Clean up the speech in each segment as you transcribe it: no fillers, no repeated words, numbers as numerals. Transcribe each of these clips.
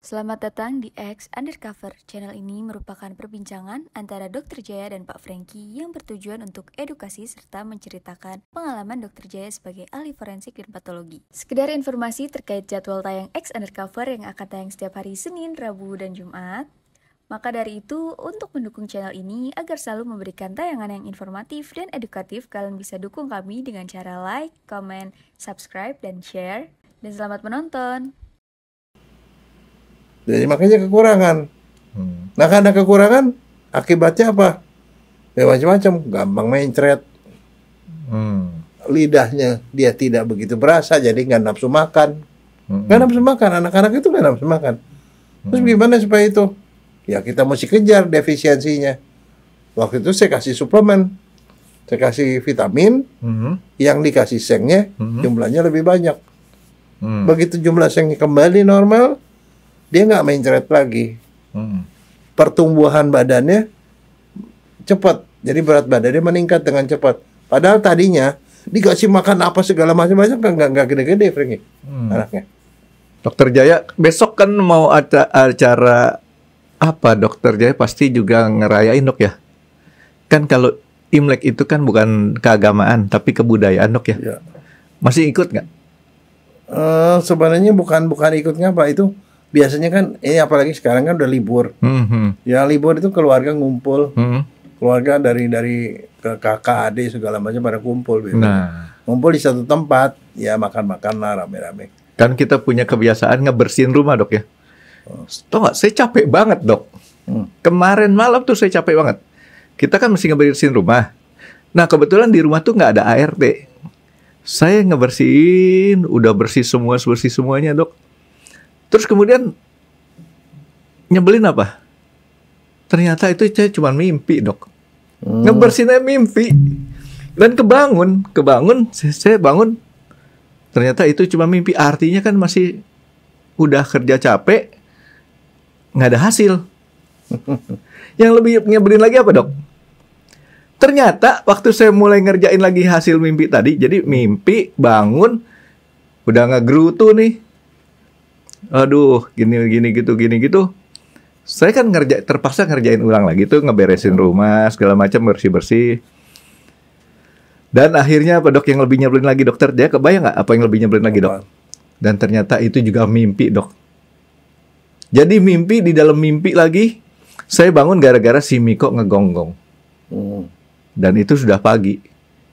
Selamat datang di X Undercover. Channel ini merupakan perbincangan antara Dr. Jaya dan Pak Franky yang bertujuan untuk edukasi serta menceritakan pengalaman Dr. Jaya sebagai ahli forensik dan patologi. Sekedar informasi terkait jadwal tayang X Undercover yang akan tayang setiap hari Senin, Rabu, dan Jumat. Maka dari itu, untuk mendukung channel ini agar selalu memberikan tayangan yang informatif dan edukatif, kalian bisa dukung kami dengan cara like, comment, subscribe, dan share. Dan selamat menonton! Jadi makanya kekurangan. Nah karena kekurangan, akibatnya apa? Ya macam-macam, gampang mencret. Lidahnya dia tidak begitu berasa, jadi nggak nafsu makan. Nggak nafsu makan, anak-anak itu nggak nafsu makan. Terus gimana supaya itu? Ya kita mesti kejar defisiensinya. Waktu itu saya kasih suplemen, saya kasih vitamin, yang dikasih sengnya jumlahnya lebih banyak. Begitu jumlah sengnya kembali normal, dia nggak mencret lagi. Pertumbuhan badannya cepat, jadi berat badannya meningkat dengan cepat. Padahal tadinya dikasih makan apa segala macam nggak gede-gede, Franky, anaknya. Dokter Jaya, besok kan mau ada acara apa? Dokter Jaya pasti juga ngerayain, dok ya? Kan kalau Imlek itu kan bukan keagamaan, tapi kebudayaan, dok ya? Ya. Masih ikut nggak? Sebenarnya bukan ikut ngapa itu. Biasanya kan ini apalagi sekarang kan udah libur. Ya libur itu keluarga ngumpul. Keluarga dari ke kakak, adik segala macam pada kumpul. Nah, ngumpul di satu tempat, ya makan-makan lah rame-rame. kan kita punya kebiasaan ngebersihin rumah, dok ya. Tau nggak, saya capek banget, dok. Kemarin malam tuh saya capek banget. Kita kan mesti ngebersihin rumah. Nah kebetulan di rumah tuh nggak ada ART. Saya ngebersihin, udah bersih semuanya, dok. Terus kemudian nyebelin apa? Ternyata itu saya cuma mimpi, dok. Ngebersihinnya mimpi. Dan kebangun, saya bangun. Ternyata itu cuma mimpi. Artinya kan masih udah kerja capek, nggak ada hasil. Yang lebih nyebelin lagi apa, dok? Ternyata waktu saya mulai ngerjain lagi hasil mimpi tadi, jadi mimpi, bangun, udah ngegerutu nih. Aduh, gini gitu. Saya kan terpaksa ngerjain ulang lagi tuh, ngeberesin rumah, segala macam, bersih-bersih. Dan akhirnya apa, dok, yang lebih nyebelin lagi, dokter? Dia kebayang nggak apa yang lebih nyebelin lagi, dok? Dan ternyata itu juga mimpi, dok. Jadi mimpi, di dalam mimpi lagi, saya bangun gara-gara si Miko ngegonggong. Dan itu sudah pagi.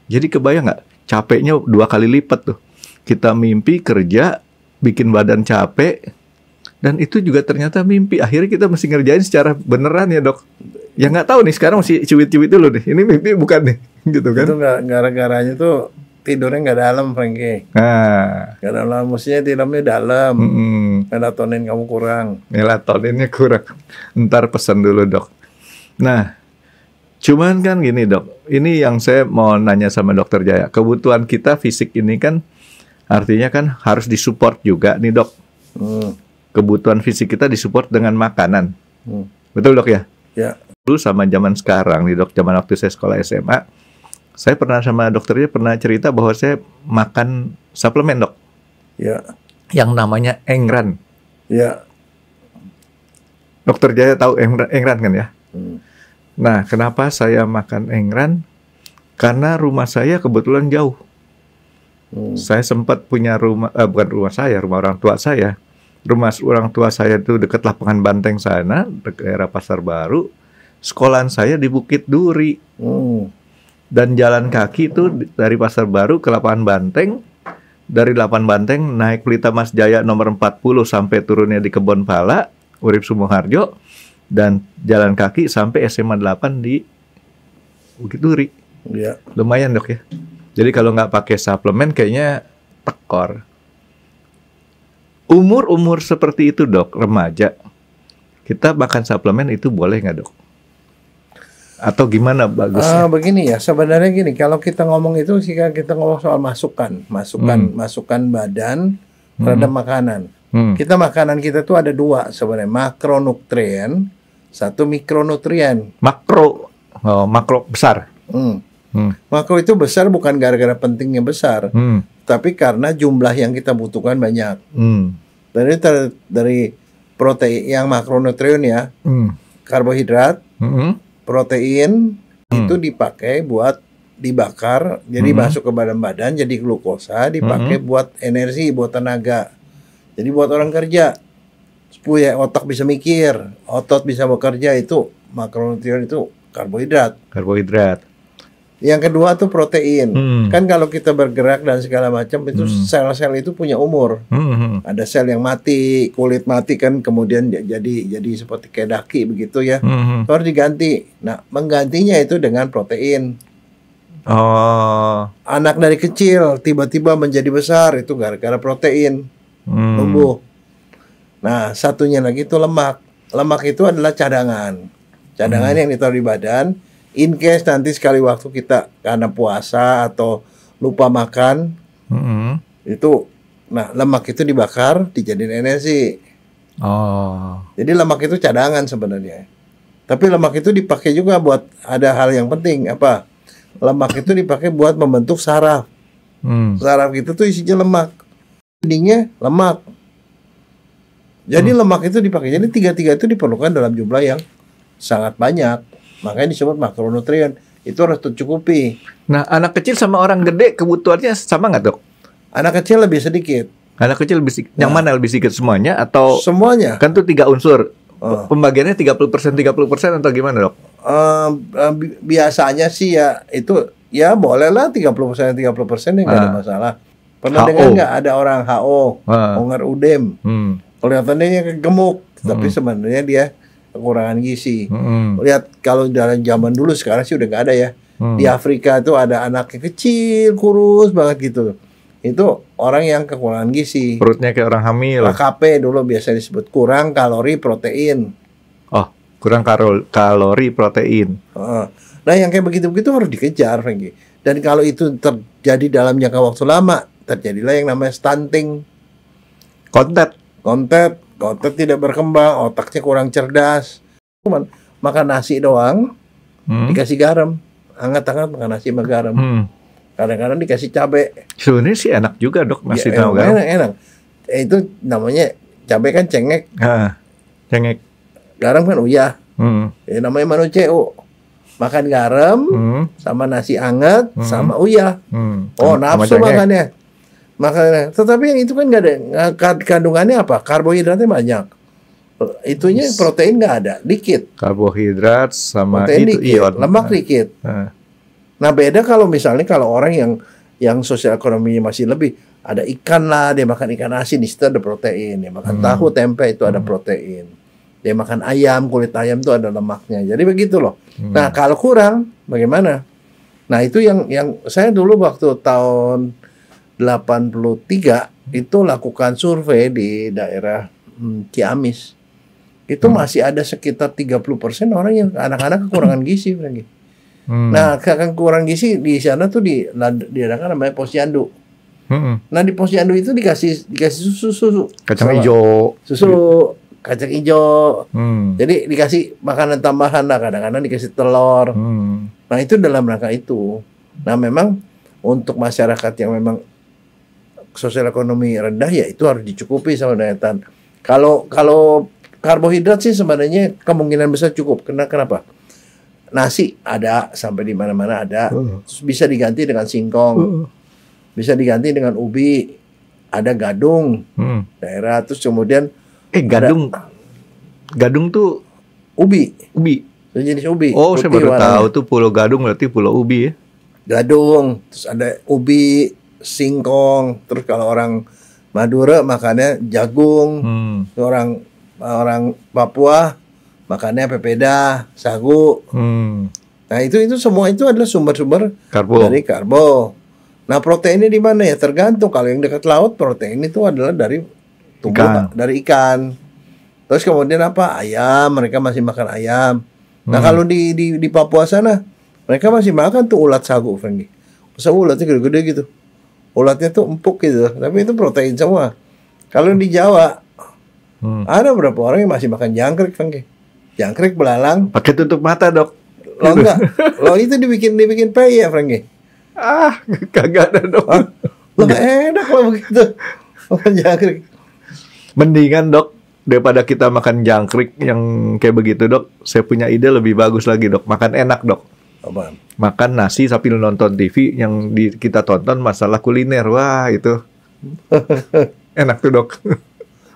Jadi kebayang nggak? Capeknya 2 kali lipat tuh. Kita mimpi, kerja, bikin badan capek, dan itu juga ternyata mimpi. Akhirnya kita mesti ngerjain secara beneran ya, dok. Ya nggak tahu nih, sekarang masih cuit-cuit dulu nih. Ini mimpi bukan nih, gitu kan? Itu nggak gara-garanya tuh tidurnya nggak dalam, Franky. Nah, Nggak dalam, mestinya tidurnya dalam. Melatonin kamu kurang. Melatoninnya kurang. Ntar pesan dulu, dok. Nah, cuman kan gini, dok. Ini yang saya mau nanya sama dokter Jaya. Kebutuhan kita fisik ini kan artinya kan harus disupport juga nih, dok. Kebutuhan fisik kita disupport dengan makanan. Betul, dok ya? Ya. Dulu sama zaman sekarang nih, dok. Zaman waktu saya sekolah SMA, saya pernah sama dokternya pernah cerita bahwa saya makan suplemen, dok. Ya. Yang namanya Engran. Ya. Dokter Jaya tahu Engran kan ya? Nah, kenapa saya makan Engran? Karena rumah saya kebetulan jauh. Saya sempat punya rumah, bukan rumah saya, rumah orang tua saya. Rumah orang tua saya itu dekat lapangan Banteng sana, daerah Pasar Baru. Sekolahan saya di Bukit Duri. Dan jalan kaki itu dari Pasar Baru ke lapangan Banteng. Dari lapangan Banteng naik Pelita Mas Jaya nomor 40 sampai turunnya di Kebon Pala, Urip Sumoharjo. Dan jalan kaki sampai SMA 8 di Bukit Duri. Ya. Lumayan, dok ya. Jadi kalau nggak pakai suplemen kayaknya tekor. Umur seperti itu, dok, remaja, kita makan suplemen itu boleh nggak, dok? Atau gimana bagusnya? Begini ya, sebenarnya gini, kalau kita ngomong itu sih kita ngomong soal masukan badan terhadap makanan. Kita makanan kita tuh ada 2 sebenarnya, makronutrien, 1 mikronutrien. Makro besar. Makro itu besar bukan gara-gara pentingnya besar, tapi karena jumlah yang kita butuhkan banyak. Dari protein yang makronutrien ya, karbohidrat, protein itu dipakai buat dibakar, jadi masuk ke badan jadi glukosa, dipakai buat energi, buat tenaga. Jadi buat orang kerja, supaya otak bisa mikir, otot bisa bekerja, itu makronutrien itu karbohidrat. Yang kedua tuh protein. Kan kalau kita bergerak dan segala macam itu sel-sel itu punya umur. Ada sel yang mati, kulit mati kan, kemudian jadi seperti kayak daki begitu ya. Harus diganti. Nah, menggantinya itu dengan protein. Anak dari kecil tiba-tiba menjadi besar itu gara-gara protein. Tumbuh. Nah, satunya lagi itu lemak. Lemak itu adalah cadangan. Cadangan yang ditaruh di badan. In case nanti sekali waktu kita karena puasa atau lupa makan, itu, nah lemak itu dibakar, dijadiin energi. Jadi lemak itu cadangan sebenarnya. Tapi lemak itu dipakai juga buat ada hal yang penting. Apa? Lemak itu dipakai buat membentuk saraf. Saraf itu tuh isinya lemak. Dindingnya lemak. Jadi lemak itu dipakai. Jadi tiga-tiga itu diperlukan dalam jumlah yang sangat banyak. Makanya disebut makronutrien. Itu harus tercukupi. Nah, anak kecil sama orang gede kebutuhannya sama nggak, Dok? Anak kecil lebih sedikit. Anak kecil lebih sedikit. Yang mana lebih sedikit, semuanya atau semuanya? Kan tuh 3 unsur. Pembagiannya 30% atau gimana, Dok? Biasanya sih ya itu ya boleh lah 30% ya nggak ada masalah. Pernah dengar nggak ada orang HO, Honger Udem? Kelihatannya gemuk, tapi sebenarnya dia kekurangan gizi. Lihat kalau dalam zaman dulu, sekarang sih udah nggak ada ya. Di Afrika itu ada anak yang kecil, kurus banget gitu. Itu orang yang kekurangan gizi. Perutnya kayak orang hamil. KKP dulu biasa disebut kurang kalori protein. Kurang kalori protein. Nah, yang kayak begitu-begitu harus dikejar, Franky. Dan kalau itu terjadi dalam jangka waktu lama, terjadilah yang namanya stunting. Kontet tidak berkembang, otaknya kurang cerdas. Cuman makan nasi doang, dikasih garam, hangat-hangat makan nasi sama garam. Kadang-kadang dikasih cabai. Sebenarnya sih enak juga, Dok, nasi sama garam. Enak. Itu namanya cabai kan cengek. Cengek. Garam kan uyah. Namanya manuceo. Makan garam sama nasi hangat sama uyah. Nafsu makannya. Makanya, tetapi yang itu kan nggak ada kandungannya apa? Karbohidratnya banyak. Itunya protein nggak ada, dikit. Karbohidrat sama protein itu dikit, lemak dikit. Nah, beda kalau misalnya kalau orang yang sosial ekonominya masih lebih, ada ikan lah, dia makan ikan asin, di situ ada protein. Dia makan tahu tempe itu ada protein. Dia makan ayam, kulit ayam itu ada lemaknya. Jadi begitu loh. Nah, kalau kurang bagaimana? Nah, itu yang saya dulu waktu tahun 83 itu lakukan survei di daerah Ciamis. Itu masih ada sekitar 30% orang yang anak-anak kekurangan gizi, Franky. Nah, kekurangan gizi di sana tuh diadakan namanya posyandu. Nah, di posyandu itu dikasih susu, kacang hijau, kacang hijau. Jadi dikasih makanan tambahan lah, kadang-kadang dikasih telur. Nah, itu dalam rangka itu. Nah, memang untuk masyarakat yang memang sosial ekonomi rendah, ya itu harus dicukupi sama daya tahan. Kalau karbohidrat sih sebenarnya kemungkinan besar cukup. Kenapa? Nasi ada sampai di mana-mana ada. Terus bisa diganti dengan singkong. Bisa diganti dengan ubi. Ada gadung. Daerah, terus kemudian gadung tuh ubi. Sejenis ubi. Saya baru tahu tuh Pulau Gadung berarti Pulau Ubi ya. Gadung, terus ada ubi, singkong, terus kalau orang Madura makannya jagung, orang Papua makannya pepeda, sagu. Nah, itu semua itu adalah sumber-sumber dari karbo. Nah, proteinnya di mana ya? Tergantung. Kalau yang dekat laut, protein itu adalah dari dari ikan. Terus kemudian apa? Ayam, mereka masih makan ayam. Nah, kalau di Papua sana, mereka masih makan tuh ulat sagu, Franky. Masa ulatnya gede-gede gitu. Ulatnya tuh empuk gitu, tapi itu protein semua. Kalau di Jawa, ada beberapa orang yang masih makan jangkrik, Franky. Jangkrik belalang. Pakai tutup mata, Dok. Lo enggak? Lo itu dibikin peyek, Franky. Kagak ada, Dok. Lo enak lo begitu. Makan jangkrik. Mendingan, Dok, daripada kita makan jangkrik yang kayak begitu dok, saya punya ide lebih bagus lagi dok. Makan enak dok. Apa? Makan nasi sambil nonton TV yang kita tonton masalah kuliner. Wah itu enak tuh dok.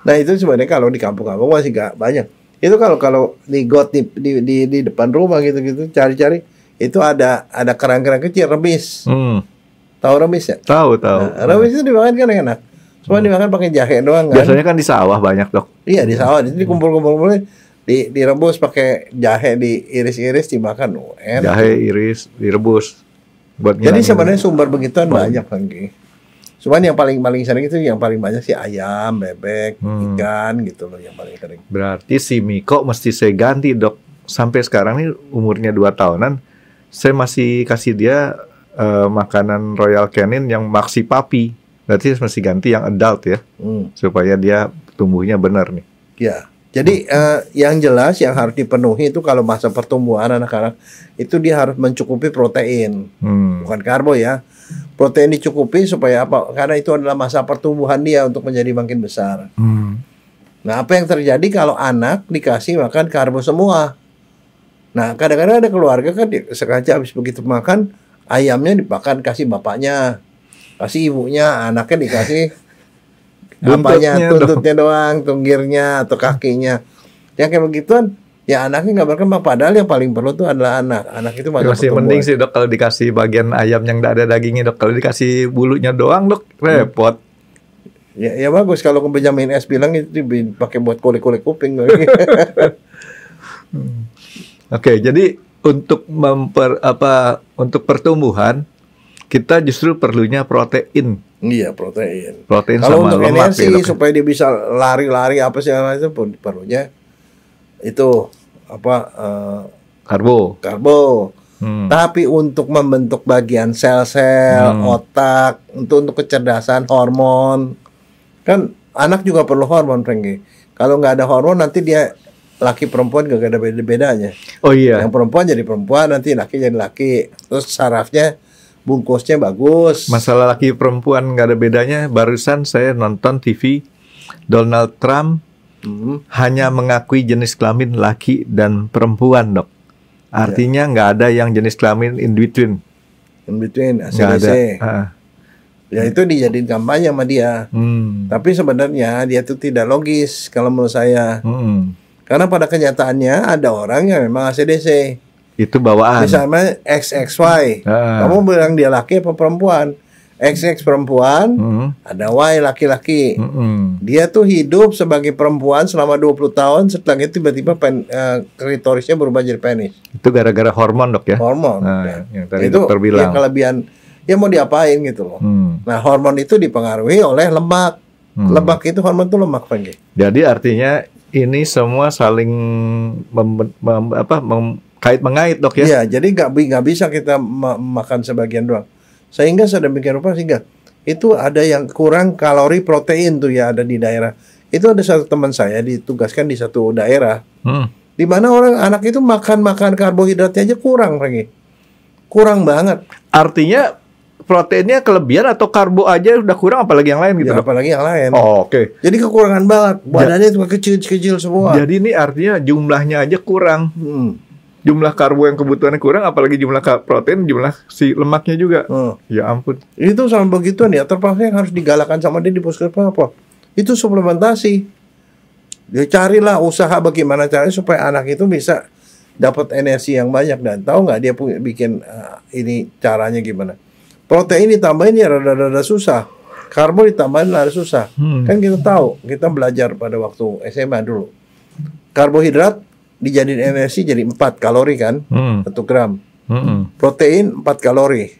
Nah itu sebenarnya kalau di kampung-kampung masih gak banyak. Itu kalau di got di depan rumah gitu-gitu cari-cari itu ada kerang-kerang kecil remis. Tahu remis ya? Tahu. Nah, remis itu dimakan kan enak. Cuma dimakan pakai jahe doang kan. Biasanya kan di sawah banyak dok. Iya di sawah itu dikumpul-kumpul direbus pakai jahe diiris-iris dimakan. Enak. Jahe iris direbus. Buat Jadi sebenarnya sumber begituan banyak lagi. Cuman yang paling sering itu yang paling banyak sih ayam, bebek, ikan gitu loh yang paling sering. Berarti si Miko mesti saya ganti dok. Sampai sekarang nih umurnya 2 tahunan, saya masih kasih dia makanan Royal Canin yang Maxi Papi. Berarti mesti ganti yang adult ya, supaya dia tumbuhnya benar nih. Ya, jadi yang jelas yang harus dipenuhi itu kalau masa pertumbuhan anak-anak itu dia harus mencukupi protein, bukan karbo ya. Protein dicukupi supaya apa? Karena itu adalah masa pertumbuhan dia untuk menjadi makin besar. Nah, apa yang terjadi kalau anak dikasih makan karbo semua? Nah, kadang-kadang ada keluarga kan sengaja habis begitu makan ayamnya dimakan kasih bapaknya. Kasih ibunya, anaknya dikasih apanya, tuntutnya doang, tunggirnya atau kakinya. Yang kayak begituan, ya anaknya nggak berkembang. Padahal yang paling perlu tuh adalah anak. Anak itu masih mending sih dok kalau dikasih bagian ayam yang nggak ada dagingnya dok. Kalau dikasih bulunya doang dok, repot. Ya bagus kalau Benjamin S bilang itu pakai buat kulit-kulit kuping. Oke, jadi untuk untuk pertumbuhan kita justru perlunya protein. Iya, protein. Protein kalau sama untuk lemak energi ya, supaya dia bisa lari-lari apa sih itu pun perlunya itu karbo. Tapi untuk membentuk bagian sel-sel, otak, untuk kecerdasan, hormon, kan anak juga perlu hormon, Franky. Kalau nggak ada hormon nanti dia laki perempuan gak ada beda-bedanya. Oh iya. Yang perempuan jadi perempuan, nanti laki jadi laki. Terus sarafnya bungkusnya bagus. Masalah laki perempuan nggak ada bedanya. Barusan saya nonton TV, Donald Trump hanya mengakui jenis kelamin laki dan perempuan dok. Artinya nggak ada yang jenis kelamin in between. In between, Nggak ada. Ya itu dijadiin kampanye sama dia. Tapi sebenarnya dia itu tidak logis kalau menurut saya. Karena pada kenyataannya ada orang yang memang ACDC. Itu bawaan. Misalnya XXY. Kamu bilang dia laki apa perempuan? XX perempuan, ada Y laki-laki. Dia tuh hidup sebagai perempuan selama 20 tahun, setelah itu tiba-tiba klitorisnya berubah jadi penis. Itu gara-gara hormon dok ya? Hormon. Ya. Yang tadi itu dokter bilang. yang kelebihan, ya mau diapain gitu loh. Nah hormon itu dipengaruhi oleh lemak. Lemak itu hormon itu lemak, Franky. Jadi artinya ini semua saling kait-mengait dok ya? Iya, jadi nggak bisa kita makan sebagian doang. Sehingga sedemikian rupa sehingga itu ada yang kurang kalori protein tuh ya ada di daerah. Itu ada satu teman saya ditugaskan di satu daerah, di mana orang anak itu makan karbohidratnya aja kurang lagi, kurang banget. Artinya proteinnya kelebihan atau karbo aja udah kurang, apalagi yang lain gitu? Ya, apalagi yang lain. Oh, oke. Jadi kekurangan banget, badannya itu kecil-kecil semua. Jadi ini artinya jumlahnya aja kurang. Jumlah karbo yang kebutuhannya kurang, apalagi jumlah protein, jumlah si lemaknya juga. Ya ampun. Itu sama begituan ya, terpaksa yang harus digalakan sama dia di puskesmas apa? Itu suplementasi. Dia carilah usaha bagaimana caranya supaya anak itu bisa dapat energi yang banyak. Dan tahu nggak dia bikin ini caranya gimana? Protein ditambahin ya rada-rada susah. Karbo ditambahin rada susah. Kan kita tahu, kita belajar pada waktu SMA dulu. Karbohidrat dijadiin energi jadi 4 kalori kan, 1 gram. Protein 4 kalori.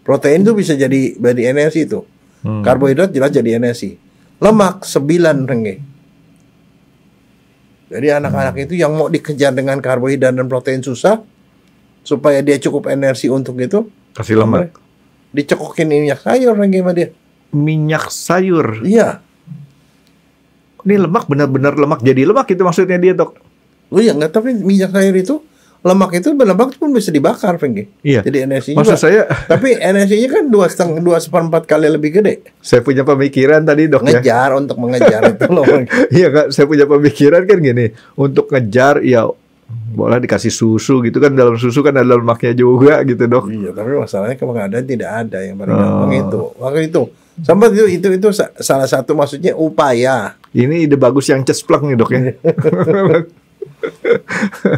Protein itu bisa jadi energi itu. Karbohidrat jelas jadi energi. Lemak 9 Rengge. Jadi anak-anak itu yang mau dikejar dengan karbohidrat dan protein susah, supaya dia cukup energi untuk itu, kasih lemak. Dicekokin minyak sayur Rengge sama dia. Minyak sayur? Iya. Ini lemak benar-benar lemak, jadi lemak itu maksudnya dia dok? Oh iya, nggak, tapi minyak sayur itu lemak itu pun bisa dibakar, Fengki. Iya. Jadi energi Maksud juga. saya, Tapi energinya kan 2,4 kali lebih gede. saya punya pemikiran tadi dok ya. Ngejar untuk mengejar itu loh. Iya Kak, saya punya pemikiran kan gini, untuk ngejar ya boleh dikasih susu gitu kan, dalam susu kan ada lemaknya juga gitu dok. Iya, tapi masalahnya keadaan tidak ada yang paling gampang itu. Waktu itu, sampai itu salah satu maksudnya upaya. Ini ide bagus yang cesplak nih dok ya.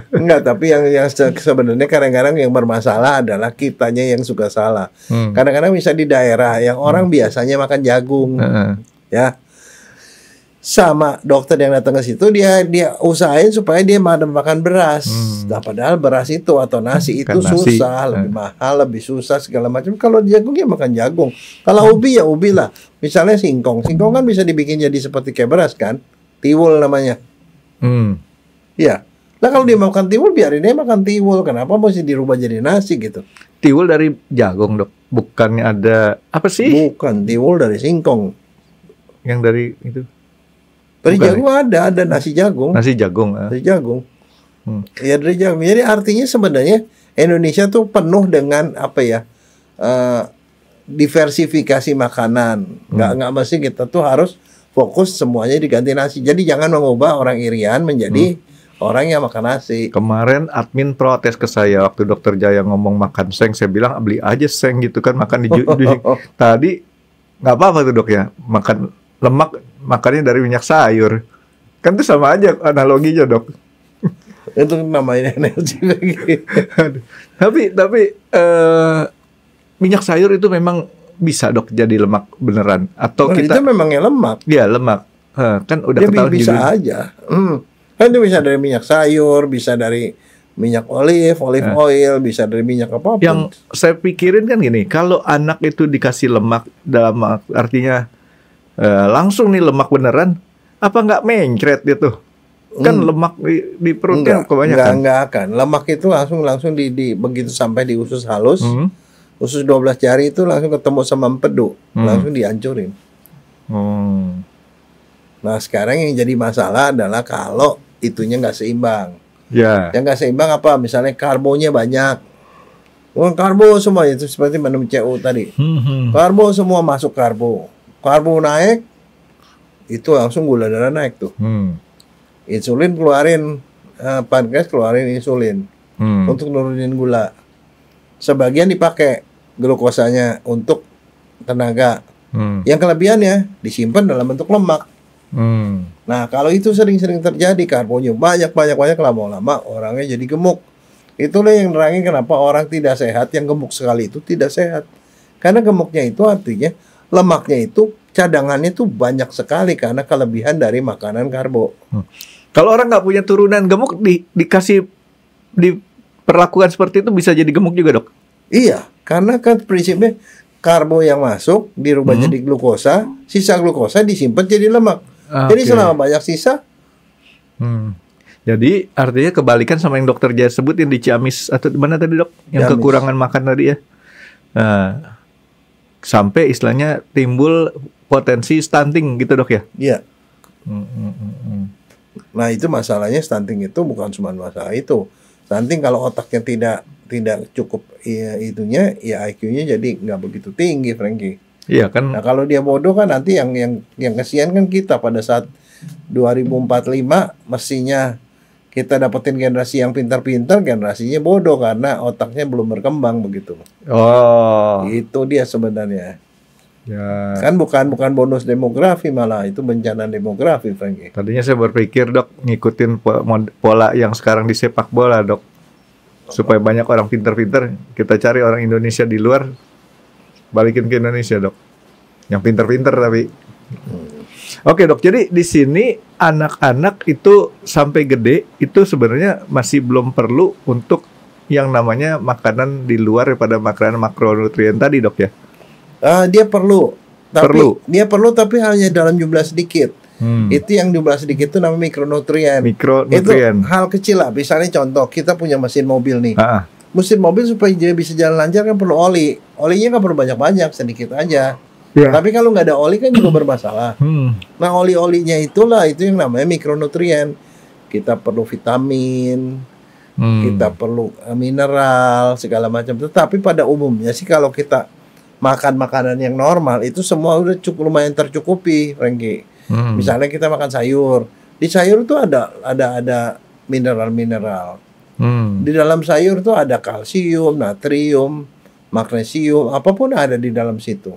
Enggak, tapi yang sebenarnya kadang-kadang yang bermasalah adalah kitanya yang suka salah. Kadang-kadang bisa di daerah yang orang biasanya makan jagung, ya, sama dokter yang datang ke situ dia usahain supaya dia makan beras. Nah, padahal beras itu atau nasi itu nasi. susah, lebih mahal, lebih susah segala macam. Kalau jagung ya makan jagung. Kalau ubi ya ubi lah. Misalnya singkong kan bisa dibikin jadi seperti kayak beras kan, tiwul namanya. Iya. Nah kalau dia makan tiwul, biarin dia makan tiwul. Kenapa mesti dirubah jadi nasi gitu? Tiwul dari jagung dok, bukannya ada apa sih? Bukan, tiwul dari singkong. Yang dari itu? Dari jagung ada nasi jagung. Nasi jagung. Dari jagung. Ya dari jagung. Jadi artinya sebenarnya Indonesia tuh penuh dengan apa ya? Diversifikasi makanan. Nggak mesti kita tuh harus fokus semuanya diganti nasi. Jadi jangan mengubah orang Irian menjadi orang yang makan nasi. Kemarin admin protes ke saya waktu dokter Jaya ngomong makan seng. Saya bilang beli aja seng gitu kan, makan di tadi nggak apa-apa tuh dok ya, makan lemak makannya dari minyak sayur. Kan itu sama aja analoginya dok. Itu namanya energi lagi. Tapi minyak sayur itu memang bisa dok jadi lemak beneran atau kita itu memangnya lemak? Iya lemak. Kan udah ketahuan bisa juga. Aja. Kan itu bisa dari minyak sayur, bisa dari minyak olive oil, bisa dari minyak apapun. Yang saya pikirin kan gini, kalau anak itu dikasih lemak dalam artinya langsung nih lemak beneran, apa nggak mencret gitu? Kan lemak di perutnya kebanyakan. Enggak akan. Lemak itu langsung di begitu sampai di usus halus, usus 12 jari itu langsung ketemu sama empedu, langsung dihancurin. Nah sekarang yang jadi masalah adalah kalau itunya nggak seimbang. Yang nggak seimbang apa? Misalnya karbonya banyak. Karbo semua itu seperti minum CU tadi. Karbo semua masuk karbo. Karbo naik, itu langsung gula darah naik tuh. Insulin keluarin, pankreas keluarin insulin untuk nurunin gula. Sebagian dipakai glukosanya untuk tenaga. Yang kelebihannya disimpan dalam bentuk lemak. Nah kalau itu sering-sering terjadi, karbonya banyak lama-lama orangnya jadi gemuk. Itulah yang nerangin kenapa orang tidak sehat, yang gemuk sekali itu tidak sehat. Karena gemuknya itu artinya lemaknya itu cadangannya itu banyak sekali karena kelebihan dari makanan karbo. Kalau orang nggak punya turunan gemuk diperlakukan seperti itu bisa jadi gemuk juga dok? Iya, karena kan prinsipnya karbo yang masuk dirubah jadi glukosa, sisa glukosa disimpan jadi lemak. Jadi selama banyak sisa. Jadi artinya kebalikan sama yang dokter Jaya sebut yang di Ciamis atau mana tadi dok? Yang Ciamis. Kekurangan makan tadi ya. Sampai istilahnya timbul potensi stunting gitu dok ya? Iya. Nah itu masalahnya, stunting itu bukan cuma masalah itu. Stunting kalau otaknya tidak cukup itunya, ya IQ-nya jadi nggak begitu tinggi, Frankie. Iya kan. Nah kalau dia bodoh kan nanti yang kesian kan kita pada saat 2045 mestinya kita dapetin generasi yang pintar-pintar, generasinya bodoh karena otaknya belum berkembang begitu. Itu dia sebenarnya. Ya. Kan bukan bonus demografi, malah itu bencana demografi, Frankie. Tadinya saya berpikir dok ngikutin pola yang sekarang di sepak bola dok, supaya banyak orang pintar-pintar, kita cari orang Indonesia di luar, balikin ke Indonesia dok, yang pintar-pintar tapi. Oke dok, jadi di sini anak-anak itu sampai gede itu sebenarnya masih belum perlu untuk yang namanya makanan di luar daripada makanan makronutrien tadi dok ya? Dia perlu, tapi hanya dalam jumlah sedikit. Itu yang jumlah sedikit itu namanya mikronutrien. Itu hal kecil lah. Misalnya contoh, kita punya mesin mobil nih. Mesin mobil supaya dia bisa jalan lancar kan perlu oli. Olinya nggak perlu banyak-banyak, sedikit aja. Tapi kalau nggak ada oli kan juga bermasalah. Nah oli-olinya itu yang namanya mikronutrien. Kita perlu vitamin, kita perlu mineral segala macam. Tetapi pada umumnya sih kalau kita makan makanan yang normal itu semua udah lumayan tercukupi, Frankie. Misalnya kita makan sayur, di sayur tuh ada mineral-mineral. Di dalam sayur tuh ada kalsium, natrium, magnesium, apapun ada di dalam situ.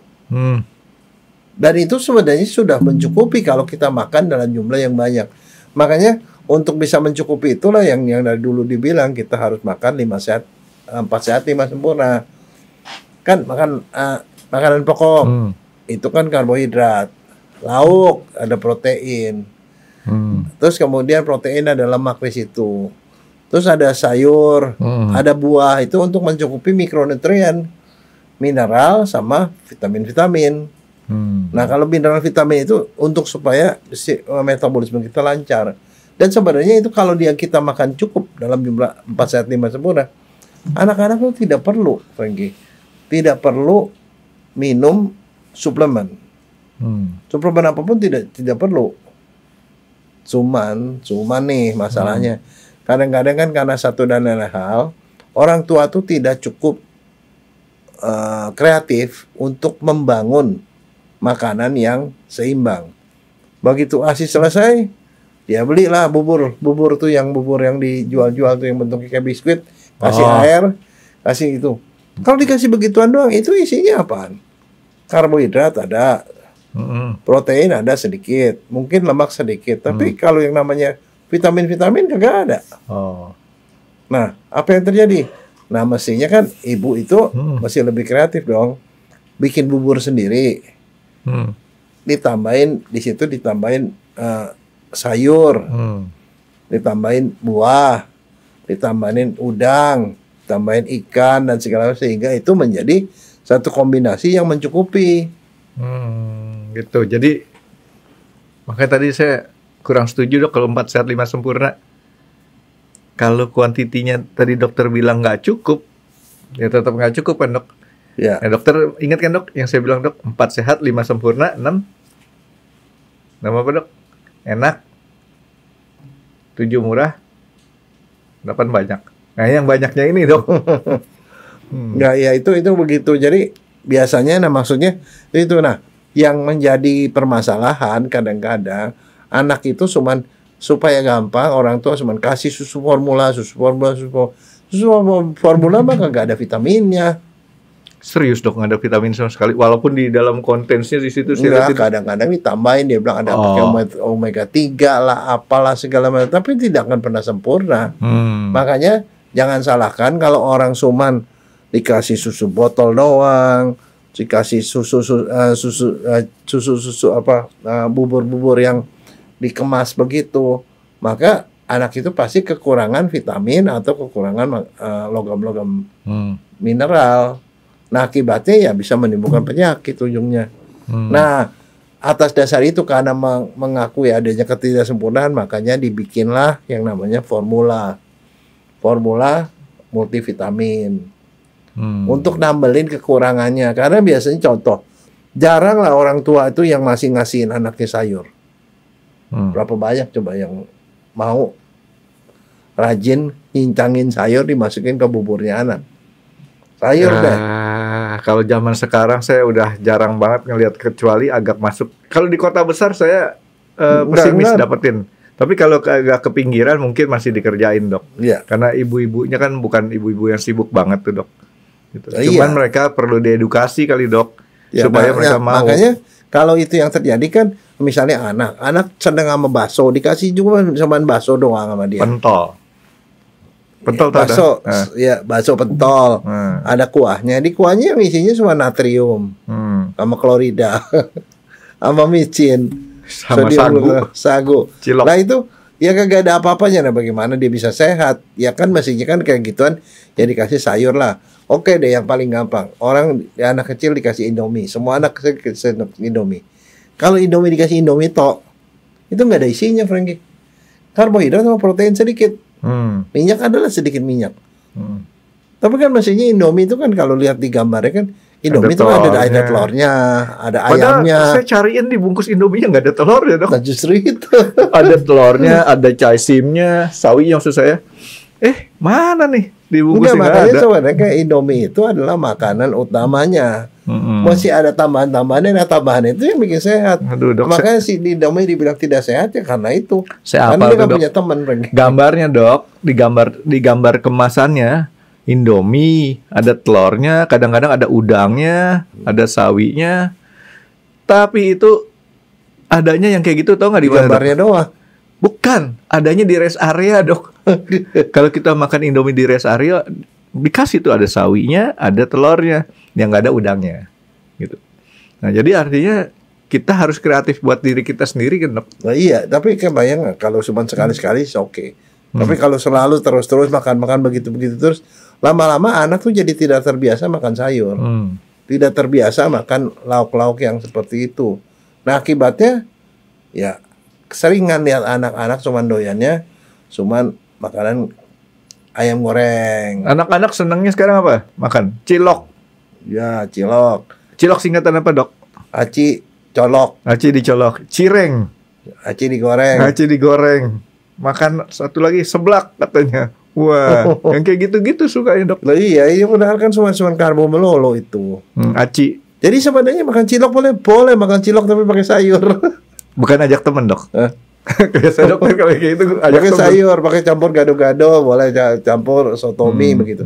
Dan itu sebenarnya sudah mencukupi kalau kita makan dalam jumlah yang banyak. Makanya untuk bisa mencukupi itulah yang dari dulu dibilang kita harus makan 5 sehat, 4 sehat 5 sempurna. Kan makan makanan pokok itu kan karbohidrat, lauk ada protein, terus kemudian protein ada lemak di situ, terus ada sayur, ada buah itu untuk mencukupi mikronutrien, mineral sama vitamin-vitamin. Nah kalau mineral vitamin itu untuk supaya metabolisme kita lancar. Dan sebenarnya itu kalau kita makan cukup dalam jumlah 4 sehat 5 sempurna, anak-anak itu tidak perlu, Frankie, tidak perlu minum suplemen. Suplemen apapun tidak perlu. Cuman nih masalahnya. Kadang-kadang kan karena satu dan lain hal, orang tua tuh tidak cukup kreatif untuk membangun makanan yang seimbang. Begitu ASI selesai, dia belilah bubur tuh bubur yang dijual-jual tuh yang bentuknya kayak biskuit, kasih air, kasih itu. Kalau dikasih begituan doang, itu isinya apaan? Karbohidrat ada, protein ada sedikit, mungkin lemak sedikit. Tapi kalau yang namanya vitamin kagak ada. Nah, apa yang terjadi? Nah, mestinya kan ibu itu masih lebih kreatif dong, bikin bubur sendiri, ditambahin di situ sayur, ditambahin buah, ditambahin udang, tambahin ikan dan segala macam, sehingga itu menjadi satu kombinasi yang mencukupi. Gitu. Jadi makanya tadi saya kurang setuju dok kalau 4 sehat 5 sempurna. Kalau kuantitinya tadi dokter bilang nggak cukup, ya tetap nggak cukup kan dok? Ya. Nah, dokter ingat kan dok yang saya bilang dok, 4 sehat 5 sempurna, 6 nama apa dok? Enak, 7 murah, 8 banyak. Nah yang banyaknya ini dok. Nggak, ya itu begitu. Jadi biasanya, nah maksudnya itu, nah yang menjadi permasalahan kadang-kadang anak itu cuman supaya gampang orang tua cuman kasih susu formula mah nggak ada vitaminnya. Serius dok, nggak ada vitamin sama sekali. Walaupun di dalam kontensnya di situ enggak, kadang-kadang ditambahin, dia bilang ada omega 3 lah, apalah segala macam, tapi tidak akan pernah sempurna. Makanya jangan salahkan kalau orang cuman dikasih susu botol doang, dikasih bubur-bubur yang dikemas begitu, maka anak itu pasti kekurangan vitamin atau kekurangan logam-logam mineral. Nah akibatnya ya bisa menimbulkan penyakit ujungnya. Nah atas dasar itu, karena mengakui adanya ketidaksempurnaan, makanya dibikinlah yang namanya formula multivitamin. Untuk nambelin kekurangannya. Karena biasanya contoh, jarang lah orang tua itu yang masih ngasihin anaknya sayur. Berapa banyak coba yang mau rajin nyincangin sayur dimasukin ke buburnya anak? Sayur deh. Kalau zaman sekarang saya udah jarang banget ngelihat, kecuali agak masuk. Kalau di kota besar saya pesimis dapetin. Tapi kalau agak ke pinggiran mungkin masih dikerjain dok. Iya. Karena ibu-ibunya kan bukan ibu-ibu yang sibuk banget tuh dok. Gitu. Cuman mereka perlu diedukasi kali dok, ya, supaya mereka mau. Makanya kalau itu yang terjadi kan, misalnya anak sedang sama bakso, dikasih juga cuma bakso doang sama dia. Pentol bakso, ya bakso pentol. Ada kuahnya, di kuahnya yang isinya cuma natrium, sama klorida, sama micin, sama sagu. Cilok. Nah itu ya kagak ada apa-apanya. Nah bagaimana dia bisa sehat? Ya kan mestinya kan kayak gituan, ya dikasih sayur lah. Oke deh, yang paling gampang, anak kecil dikasih Indomie, semua anak kecil dikasih Indomie. Kalau Indomie dikasih Indomie tok, itu nggak ada isinya, Frankie. Karbohidrat sama protein sedikit, minyak adalah sedikit minyak. Tapi kan mestinya Indomie itu kan kalau lihat di gambarnya kan, Indomie itu ada telurnya, ada ayamnya. Saya cariin di bungkus Indomie nggak ada telurnya dok. Nah justru itu. Ada telurnya, ada caisimnya, sawi yang maksud saya. Mana nih Enggak, dibungkusnya nggak makanya ada. sebenarnya kayak Indomie itu adalah makanan utamanya. Masih ada tambahan-tambahannya, nah tambahan itu yang bikin sehat. Aduh, Dok, Makanya si Indomie dibilang tidak sehat ya karena itu. Saya Karena hafal dia tuh, nggak Dok. punya teman, Frank. Gambarnya, Dok, di gambar kemasannya Indomie, ada telurnya, kadang-kadang ada udangnya, ada sawinya. Tapi itu adanya yang kayak gitu, tau nggak di Di mana, Dok? gambarnya doang. Bukan, adanya di rest area, Dok. Kalau kita makan Indomie di rest area, dikasih tuh ada sawinya, ada telurnya, yang nggak ada udangnya, gitu. Nah, jadi artinya kita harus kreatif buat diri kita sendiri, kan, Dok? Nah, iya, tapi kebayang nggak kalau cuma sekali-sekali oke. Tapi kalau selalu terus-terus makan-makan begitu-begitu terus, lama-lama anak tuh jadi tidak terbiasa makan sayur. Tidak terbiasa makan lauk-lauk yang seperti itu. Nah, akibatnya ya keseringan lihat anak-anak cuman doyannya cuman makanan ayam goreng. Anak-anak senangnya sekarang apa? Makan cilok. Ya, cilok. Cilok singkatan apa, Dok? Aci colok, Aci dicolok. Cireng. aci digoreng. Aci digoreng. Makan satu lagi seblak katanya. Wah, yang kayak gitu-gitu sukanya, Dok. Lah iya, ini padahal kan cuma karbo melolo itu. Aci. Jadi sebenarnya makan cilok boleh makan cilok tapi pakai sayur. Bukan ajak temen, Dok. Hah? Biasa dokter kalau kayak gitu ajak Pakai temen. sayur, pakai campur gado-gado, boleh campur soto mie begitu.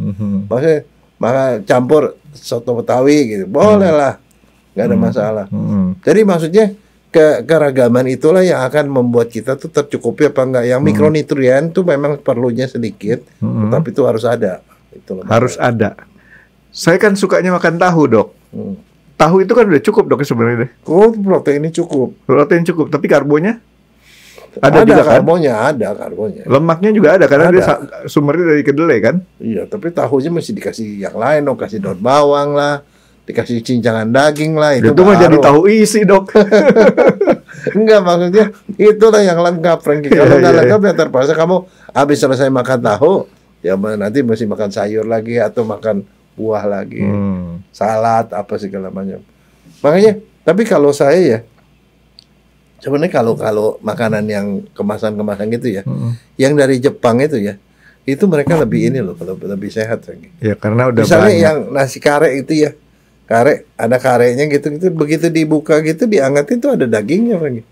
Maksudnya maka campur soto Betawi gitu. Boleh lah. Nggak ada masalah. Jadi maksudnya keragaman itulah yang akan membuat kita tuh tercukupi apa enggak. Yang mikronutrien tuh memang perlunya sedikit, tetapi itu harus ada. Itu loh. Harus ada. Saya kan sukanya makan tahu, Dok. Tahu itu kan udah cukup, Dok, sebenarnya deh. Oh, proteinnya cukup. Protein cukup, tapi karbonya ada juga kan? Ada karbonnya. Lemaknya juga ada karena Ada. dia sumbernya dari kedelai kan? Iya, tapi tahunya mesti dikasih yang lain dong, kasih daun bawang lah, dikasih cincangan daging lah, Itu mah jadi tahu isi, Dok. Enggak, maksudnya itulah yang lengkap, Frankie. Kalau Iya, nggak iya, lengkap ya terpaksa kamu habis selesai makan tahu, ya nanti mesti makan sayur lagi atau makan buah lagi, salad apa segala macam. Makanya, tapi kalau saya ya, sebenarnya kalau makanan yang kemasan-kemasan gitu ya, yang dari Jepang itu ya, itu mereka lebih ini loh, lebih sehat lagi. Ya karena udah Misalnya banyak. yang nasi kare itu ya, kare ada karenya gitu, begitu dibuka gitu diangkat itu ada dagingnya lagi,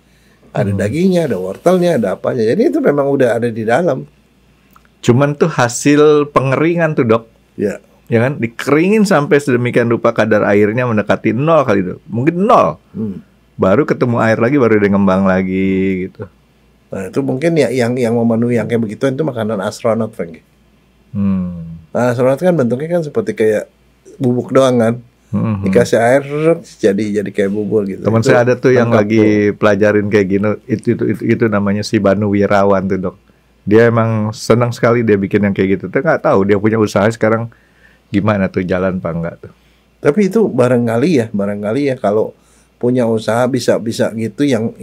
ada dagingnya, ada wortelnya, ada apanya. Jadi itu memang udah ada di dalam. Cuman tuh hasil pengeringan tuh, Dok. Ya, Ya kan, dikeringin sampai sedemikian rupa kadar airnya mendekati 0 kali, Dok. Mungkin 0. Baru ketemu air lagi, baru dia ngembang lagi gitu. nah itu mungkin ya yang memenuhi yang kayak begitu itu makanan astronot, Frank. Nah, astronot kan bentuknya kan seperti kayak bubuk doang kan, dikasih air jadi kayak bubur gitu. Teman Itu saya ada tuh yang lengkap lagi pelajarin kayak gini, itu namanya si Banu Wirawan tuh, Dok. Dia emang senang sekali dia bikin yang kayak gitu. Tapi nggak tahu dia punya usaha sekarang gimana tuh, jalan apa enggak tuh. Tapi itu barangkali ya kalau punya usaha bisa gitu yang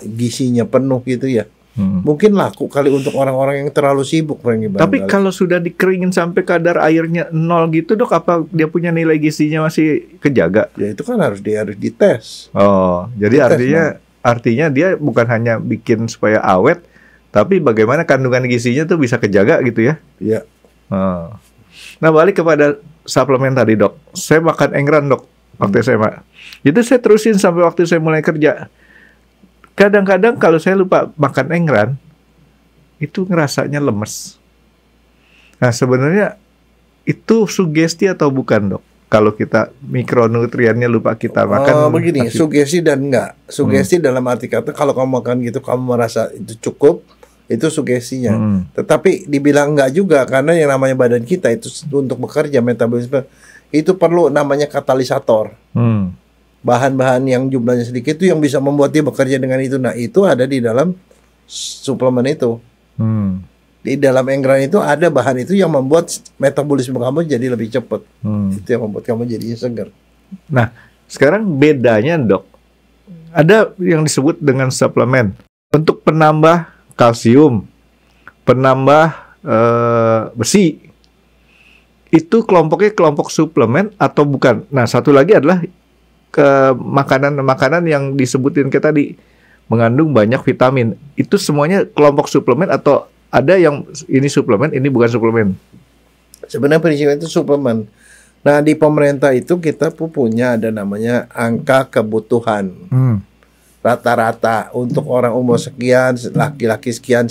gizinya penuh gitu ya. Mungkin laku kali untuk orang-orang yang terlalu sibuk, Frank. Tapi kalau sudah dikeringin sampai kadar airnya 0 gitu, Dok, apa dia punya nilai gizinya masih kejaga? ya itu kan harus dites. Oh, jadi Dites, artinya dia bukan hanya bikin supaya awet, tapi bagaimana kandungan gizinya tuh bisa kejaga gitu ya? Ya. Oh. Nah, balik kepada suplemen tadi, Dok. Saya makan Engran, Dok, waktu SMA. Itu saya terusin sampai waktu saya mulai kerja. Kadang-kadang kalau saya lupa makan Engran, itu ngerasanya lemes. Nah, sebenarnya itu sugesti atau bukan, Dok? Kalau kita mikronutriennya lupa kita makan. Begini, sugesti dan enggak. Sugesti dalam arti kata kalau kamu makan gitu kamu merasa itu cukup, itu sugestinya. Tetapi dibilang enggak juga karena yang namanya badan kita itu untuk bekerja metabolisme itu perlu namanya katalisator. Bahan-bahan yang jumlahnya sedikit itu yang bisa membuat dia bekerja dengan itu. Nah, itu ada di dalam suplemen itu. Di dalam Engran itu ada bahan itu yang membuat metabolisme kamu jadi lebih cepat. Itu yang membuat kamu jadi segar. Nah, sekarang bedanya, Dok, ada yang disebut dengan suplemen untuk penambah kalsium, penambah besi. Itu kelompoknya kelompok suplemen atau bukan? Nah, satu lagi adalah makanan-makanan yang disebutin kayak tadi mengandung banyak vitamin. Itu semuanya kelompok suplemen atau ada yang ini suplemen, ini bukan suplemen. Sebenarnya prinsipnya itu suplemen. Nah, di pemerintah itu kita punya ada namanya angka kebutuhan. Rata-rata untuk orang umur sekian, laki-laki sekian,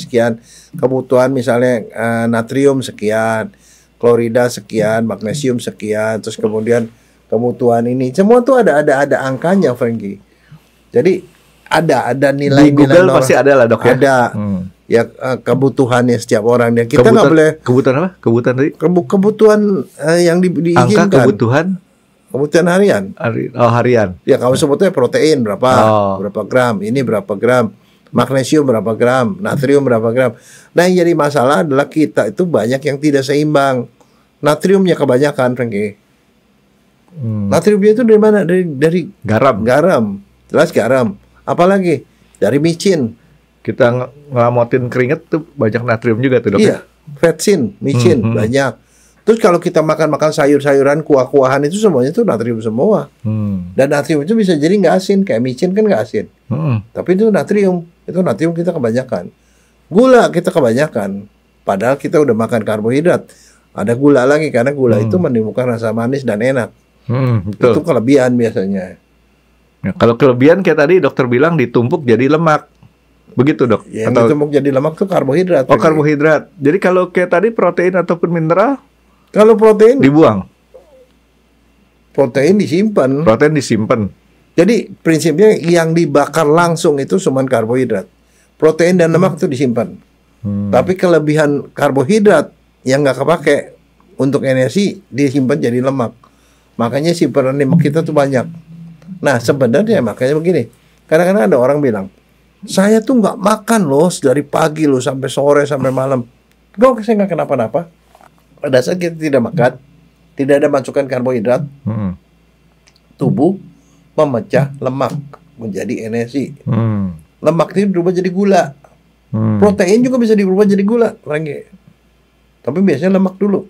kebutuhan misalnya natrium sekian, klorida sekian, magnesium sekian, terus kemudian kebutuhan ini semua tuh ada angkanya, Frankie. Jadi ada nilai-nilai. Di Google pasti ada lah, Dok, ya. Ada. Ya kebutuhannya setiap orang, dan kita nggak boleh. Kebutuhan apa? Kebutuhan tadi? Kebutuhan yang diizinkan. Angka kebutuhan harian. harian. Ya kamu sebutnya protein berapa gram, ini berapa gram, magnesium berapa gram, natrium berapa gram. Nah, yang jadi masalah adalah kita itu banyak yang tidak seimbang. Natriumnya kebanyakan, Frankie. Natriumnya itu dari mana? Dari garam. Jelas garam. Apalagi dari micin. Kita ngelamotin keringet tuh banyak natrium juga tuh, Dok. Iya, vetsin, micin banyak. Terus kalau kita makan sayur-sayuran, kuah-kuahan itu semuanya tuh natrium semua. Dan natrium itu bisa jadi nggak asin, kayak micin kan nggak asin. Tapi itu natrium kita kebanyakan. Gula kita kebanyakan. Padahal kita udah makan karbohidrat. Ada gula lagi karena gula itu menimbulkan rasa manis dan enak. Betul. Itu kelebihan biasanya. Ya, kalau kelebihan kayak tadi dokter bilang ditumpuk jadi lemak. Begitu, Dok? Ya, yang ditumpuk jadi lemak tuh karbohidrat. Oh, karbohidrat. Jadi kalau kayak tadi protein ataupun mineral, kalau protein dibuang. Protein disimpan. Jadi prinsipnya yang dibakar langsung itu cuma karbohidrat. Protein dan lemak itu disimpan. Tapi kelebihan karbohidrat yang nggak kepake untuk energi disimpan jadi lemak. Makanya simpanan lemak kita tuh banyak. Nah, sebenarnya makanya begini. Kadang-kadang ada orang bilang, saya tuh nggak makan loh dari pagi loh sampai sore sampai malam. Kok saya nggak kenapa-napa? Pada saat kita tidak makan, tidak ada masukan karbohidrat, tubuh memecah lemak menjadi energi. Lemak itu berubah jadi gula. Protein juga bisa dirubah jadi gula, lagi. Tapi biasanya lemak dulu.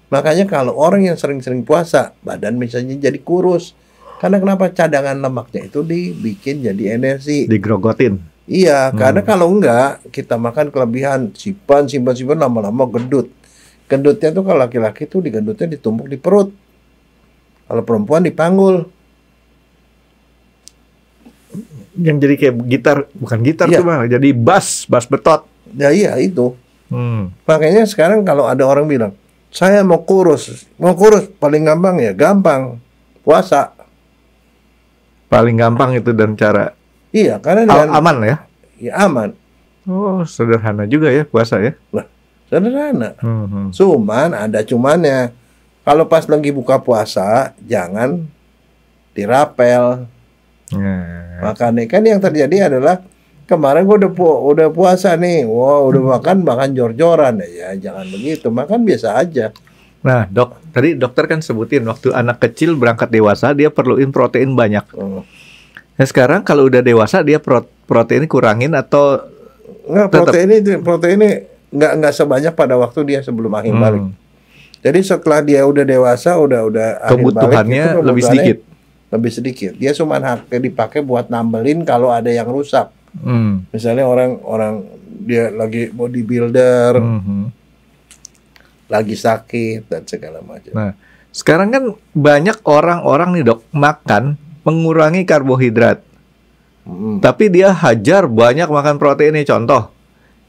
Makanya kalau orang yang sering-sering puasa, badan misalnya jadi kurus. Karena kenapa? Cadangan lemaknya itu dibikin jadi energi. Digrogotin. Iya, karena kalau enggak, kita makan kelebihan, simpan, lama-lama gendut. Gendutnya tuh kalau laki-laki tuh gendutnya ditumpuk di perut. Kalau perempuan dipanggul. Yang jadi kayak gitar, bukan gitar tuh malah, jadi bass betot. Ya iya itu. Makanya sekarang kalau ada orang bilang, saya mau kurus paling gampang ya, gampang puasa. Paling gampang itu dan cara. Iya, karena aman ya. Ya aman. Oh, sederhana juga ya puasa ya. Nah, sederhana. Cuman ada cumannya. Kalau pas lagi buka puasa, jangan dirapel. Makanya kan yang terjadi adalah kemarin gue udah puasa nih, udah makan jor-joran ya, jangan begitu, makan biasa aja. Nah, Dok, tadi dokter kan sebutin waktu anak kecil berangkat dewasa dia perluin protein banyak. Nah, sekarang kalau udah dewasa dia protein kurangin atau nggak? Proteinnya nggak sebanyak pada waktu dia sebelum akhir balik. Jadi setelah dia udah dewasa, udah kebutuhannya lebih sedikit. Dia cuma dipakai buat nambelin kalau ada yang rusak. Misalnya orang dia lagi bodybuilder, lagi sakit dan segala macam. Nah, sekarang kan banyak orang-orang nih, Dok, makan mengurangi karbohidrat. Tapi dia hajar banyak makan protein nih. Contoh,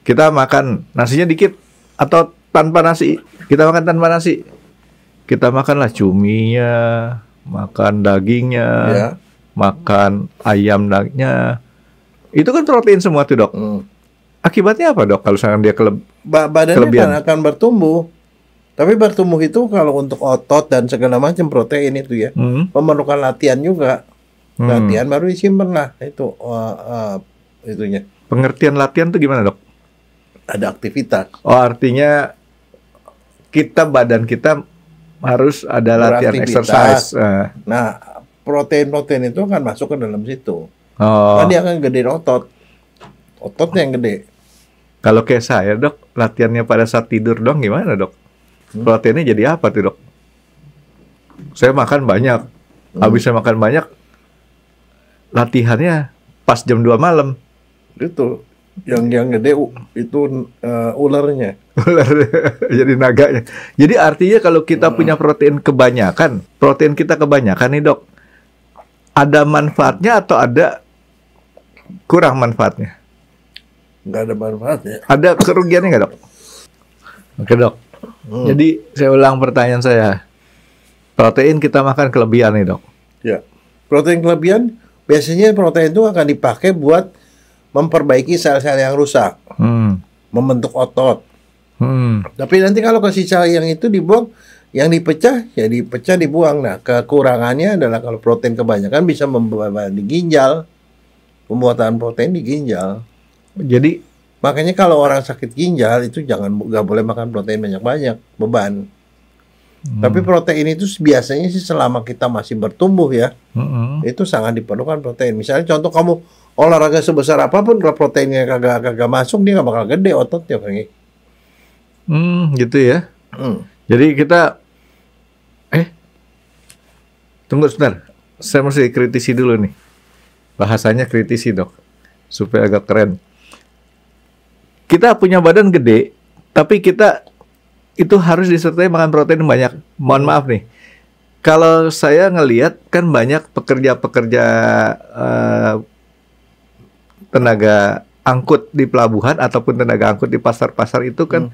kita makan nasinya dikit atau tanpa nasi. Kita makan tanpa nasi. Kita makanlah cuminya, makan dagingnya, makan ayam dagingnya. Itu kan protein semua tuh, Dok. Akibatnya apa, Dok? Kalau misalkan dia badannya akan bertumbuh. Tapi bertumbuh itu kalau untuk otot dan segala macam protein itu ya, memerlukan latihan juga. Latihan baru disimpan lah itu itunya. Pengertian latihan tuh gimana, Dok? Ada aktivitas. Oh, artinya badan kita harus ada latihan exercise. Nah, protein itu akan masuk ke dalam situ. Kan dia akan gedein ototnya yang gede. Kalau kayak saya, Dok, latihannya pada saat tidur dong gimana, Dok? Proteinnya jadi apa tuh, Dok? Saya makan banyak. Habis saya makan banyak, latihannya pas jam 2 malam. Itu Yang gede itu ularnya. Ular jadi naganya. Jadi artinya kalau kita punya protein kita kebanyakan nih dok, ada manfaatnya atau ada kurang manfaatnya? Nggak ada manfaatnya. Ada kerugiannya nggak dok? Oke dok. Jadi saya ulang pertanyaan saya. Protein kita makan kelebihan nih dok. Ya, protein kelebihan biasanya protein itu akan dipakai buat memperbaiki sel-sel yang rusak, membentuk otot. Tapi nanti kalau ke sisa yang itu dibuang, yang dipecah dibuang. Nah, kekurangannya adalah kalau protein kebanyakan bisa membuat di ginjal, pembuatan protein di ginjal. Jadi makanya kalau orang sakit ginjal itu nggak boleh makan protein banyak-banyak, beban. Tapi protein itu biasanya sih selama kita masih bertumbuh ya, itu sangat diperlukan protein. Misalnya contoh kamu olahraga sebesar apapun, kalau proteinnya kagak masuk, dia nggak bakal gede ototnya, Franky. Gitu ya. Jadi kita tunggu sebentar. Saya mesti kritisi dulu nih. Bahasanya kritisi dok, supaya agak keren. Kita punya badan gede, tapi kita itu harus disertai makan protein banyak. Mohon maaf nih, kalau saya ngelihat kan banyak pekerja-pekerja tenaga angkut di pelabuhan ataupun tenaga angkut di pasar-pasar itu kan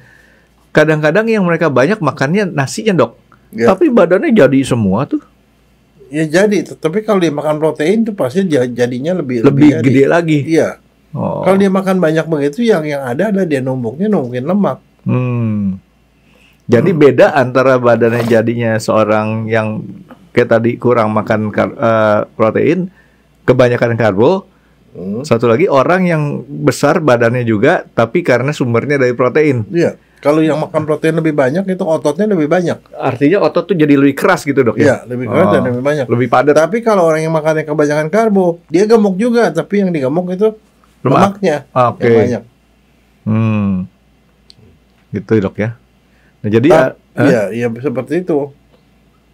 kadang-kadang yang mereka banyak makannya nasinya dok, tapi badannya jadi semua tuh. Ya jadi, tapi kalau dia makan protein itu pasti jadinya lebih gede lagi. Iya. Kalau dia makan banyak begitu, yang ada dia numpukin lemak. Jadi beda antara badannya jadinya seorang yang kayak tadi kurang makan protein, kebanyakan karbo. Satu lagi orang yang besar badannya juga, tapi karena sumbernya dari protein. Iya. Kalau yang makan protein lebih banyak itu ototnya lebih banyak. Artinya otot tuh jadi lebih keras gitu dok ya? Iya, lebih keras dan lebih banyak. Lebih padat. Tapi kalau orang yang makannya kebanyakan karbo, dia gemuk juga, tapi yang digemuk itu lemaknya yang banyak. Gitu dok ya. Nah, jadi iya seperti itu.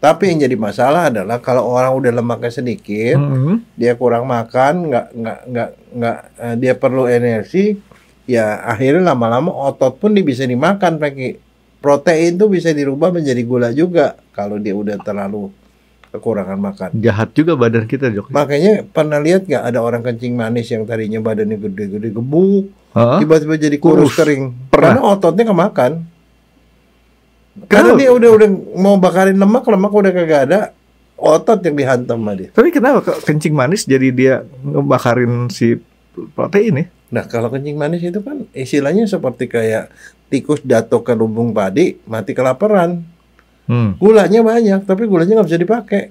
Tapi yang jadi masalah adalah kalau orang udah lemaknya sedikit, dia kurang makan, dia perlu energi, ya akhirnya lama-lama otot pun bisa dimakan. Protein tuh bisa dirubah menjadi gula juga kalau dia udah terlalu kekurangan makan. Jahat juga badan kita dok. Makanya pernah lihat nggak ada orang kencing manis yang tadinya badannya gede-gede gemuk, tiba-tiba jadi kurus kering. Karena ototnya kemakan. Karena dia udah mau bakarin lemak udah kagak ada, otot yang dihantam sama dia. Tapi kenapa kencing manis jadi dia ngebakarin si protein ya? Nah kalau kencing manis itu kan istilahnya seperti kayak tikus jatuh ke lumbung padi, mati kelaparan. Gulanya banyak, tapi gulanya nggak bisa dipakai.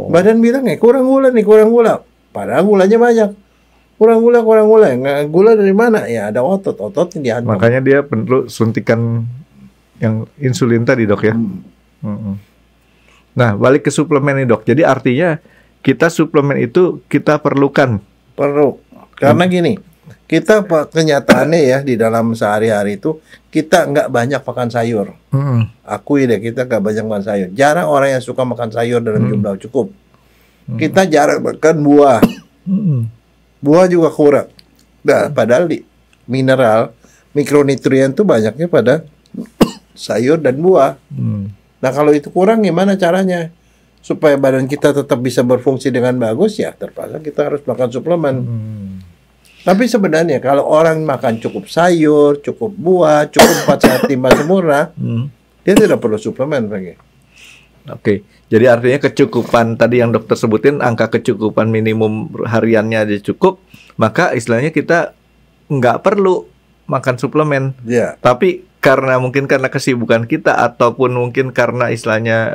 Badan bilang kurang gula. Padahal gulanya banyak. Kurang gula. Nggak, gula dari mana? Ya ada otot yang dihantam. Makanya dia perlu suntikan yang insulin tadi dok ya. Nah balik ke suplemen nih dok. Jadi artinya kita suplemen itu kita perlukan. Perlu. Karena gini, kita kenyataannya ya di dalam sehari-hari itu kita nggak banyak makan sayur. Akui deh kita nggak banyak makan sayur. Jarang orang yang suka makan sayur dalam jumlah cukup. Kita jarang makan buah. Buah juga kurang. Nah, padahal di mineral, mikronutrien itu banyaknya pada sayur dan buah. Nah kalau itu kurang gimana caranya? Supaya badan kita tetap bisa berfungsi dengan bagus, ya terpaksa kita harus makan suplemen. Tapi sebenarnya kalau orang makan cukup sayur, cukup buah, cukup 4 sehat 5 sempurna, dia tidak perlu suplemen lagi. Oke, jadi artinya kecukupan tadi yang dokter sebutin, angka kecukupan minimum hariannya aja cukup, maka istilahnya kita nggak perlu makan suplemen. Tapi karena kesibukan kita ataupun mungkin karena istilahnya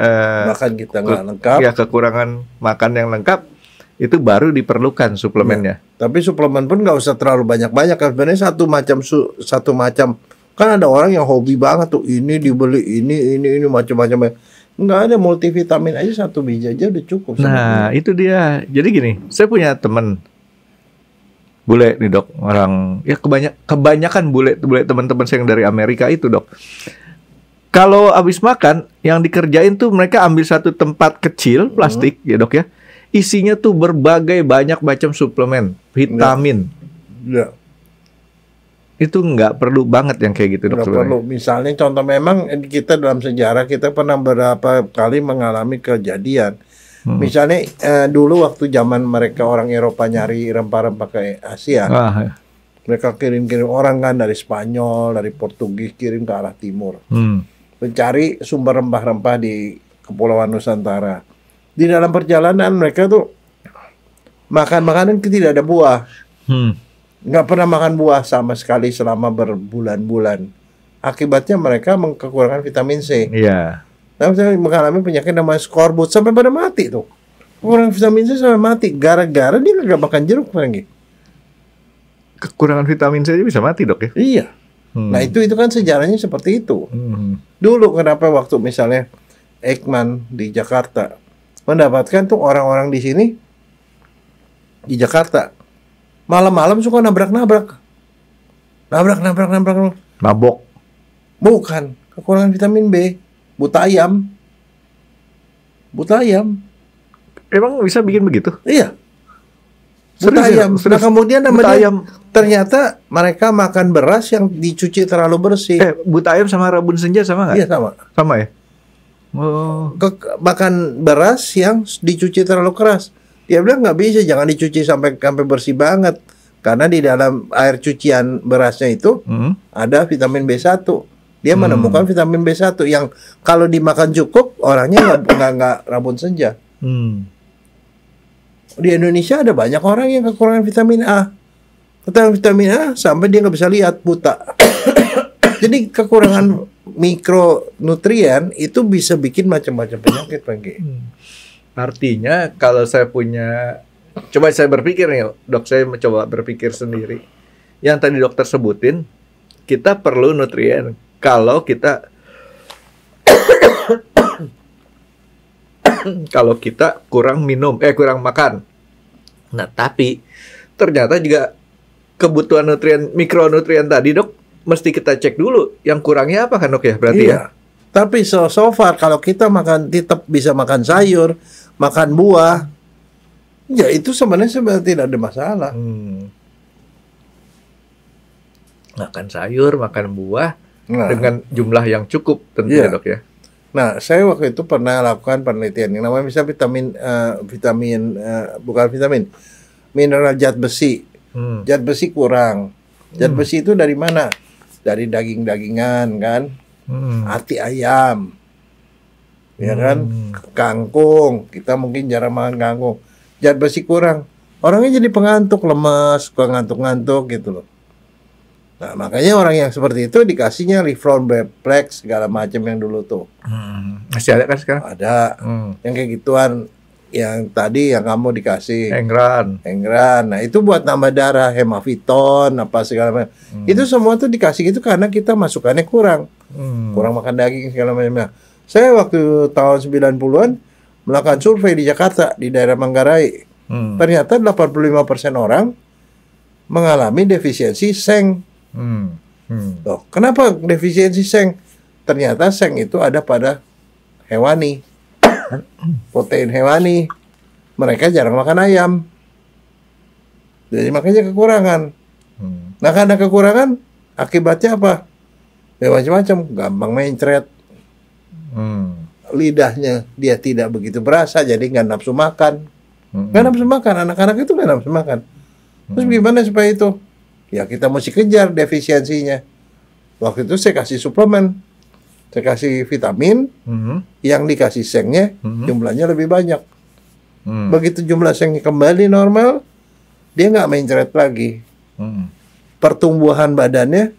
makan kita nggak lengkap, ya kekurangan makan yang lengkap, itu baru diperlukan suplemennya. Tapi suplemen pun nggak usah terlalu banyak-banyak. Sebenarnya satu macam. Kan ada orang yang hobi banget tuh, ini dibeli ini macam-macam. Nggak ada, multivitamin aja 1 biji aja udah cukup. Nah itu dia. Jadi gini, saya punya teman bule nih dok, orang ya kebanyakan bule teman-teman saya yang dari Amerika itu dok. Kalau habis makan, yang dikerjain tuh mereka ambil satu tempat kecil plastik ya dok ya, isinya tuh berbagai banyak macam suplemen, vitamin. itu nggak perlu banget yang kayak gitu, dok. Nggak perlu. Misalnya contoh, memang kita dalam sejarah kita pernah beberapa kali mengalami kejadian. Misalnya dulu waktu zaman mereka orang Eropa nyari rempah-rempah ke Asia, mereka kirim-kirim orang kan dari Spanyol, dari Portugis, kirim ke arah timur, mencari sumber rempah-rempah di Kepulauan Nusantara. Di dalam perjalanan mereka tuh makan makanan tidak ada buah. Nggak pernah makan buah sama sekali selama berbulan-bulan. Akibatnya mereka kekurangan vitamin C. Iya. Nah, misalnya mengalami penyakit namanya skorbut sampai pada mati tuh. Kekurangan vitamin C sampai mati gara-gara dia nggak makan jeruk lagi. Kekurangan vitamin C aja bisa mati, dok ya? Iya. Nah itu kan sejarahnya seperti itu. Dulu kenapa waktu misalnya Eijkman di Jakarta mendapatkan tuh orang-orang di sini di Jakarta malam-malam suka nabrak-nabrak. Mabok. Bukan, kekurangan vitamin B. Buta ayam. Emang bisa bikin begitu? Iya. Serius Buta ya? ayam. Nah kemudian buta ayam. Ternyata mereka makan beras yang dicuci terlalu bersih. Buta ayam sama rabun senja sama nggak? Iya sama. Sama ya? Oh. Makan beras yang dicuci terlalu keras. Dia bilang nggak bisa, jangan dicuci sampai bersih banget. Karena di dalam air cucian berasnya itu ada vitamin B1. Dia menemukan vitamin B1 yang kalau dimakan cukup orangnya nggak rabun senja. Di Indonesia ada banyak orang yang kekurangan vitamin A. Kekurangan vitamin A sampai dia nggak bisa lihat, buta. Jadi kekurangan mikronutrien itu bisa bikin macam-macam penyakit, Franky. Artinya kalau saya punya, coba saya berpikir nih, dok, saya mencoba berpikir sendiri. Yang tadi dokter sebutin, kita perlu nutrien. Kalau kita kurang kurang makan. Nah, tapi ternyata juga kebutuhan nutrien, mikronutrien tadi, dok, mesti kita cek dulu yang kurangnya apa kan, dok ya? Berarti ya. Tapi so far kalau kita tetap bisa makan sayur, makan buah, ya itu sebenarnya tidak ada masalah. Makan sayur, makan buah dengan jumlah yang cukup tentunya, dok ya. Nah, saya waktu itu pernah lakukan penelitian yang namanya bisa mineral zat besi. Zat besi kurang. Zat besi itu dari mana? Dari daging-dagingan kan, hati ayam, ya kan, kangkung. Kita mungkin jarang makan kangkung. Zat besi kurang, orangnya jadi pengantuk, lemas, suka ngantuk-ngantuk gitu loh. Nah, makanya orang yang seperti itu dikasihnya Lifelong Beplex segala macam yang dulu tuh. Masih ada kan sekarang? Ada. Yang kayak gituan, yang tadi yang kamu dikasih Engran. Nah, itu buat nambah darah, hemaviton, apa segala macam. Itu semua tuh dikasih gitu karena kita masukannya kurang. Kurang makan daging segala macam. Saya waktu tahun 90-an melakukan survei di Jakarta, di daerah Manggarai. Ternyata 85% orang mengalami defisiensi seng. Loh, kenapa defisiensi seng? Ternyata seng itu ada pada hewani. Protein hewani. Mereka jarang makan ayam. Jadi makanya kekurangan. Nah, karena kekurangan akibatnya apa? Ya macam-macam, gampang mencret. Lidahnya dia tidak begitu berasa, jadi nggak nafsu makan. Nggak nafsu makan, anak-anak itu nggak nafsu makan. Terus gimana supaya itu? Ya kita mesti kejar defisiensinya. Waktu itu saya kasih suplemen, saya kasih vitamin, yang dikasih sengnya jumlahnya lebih banyak. Begitu jumlah sengnya kembali normal, dia nggak mencret lagi. Pertumbuhan badannya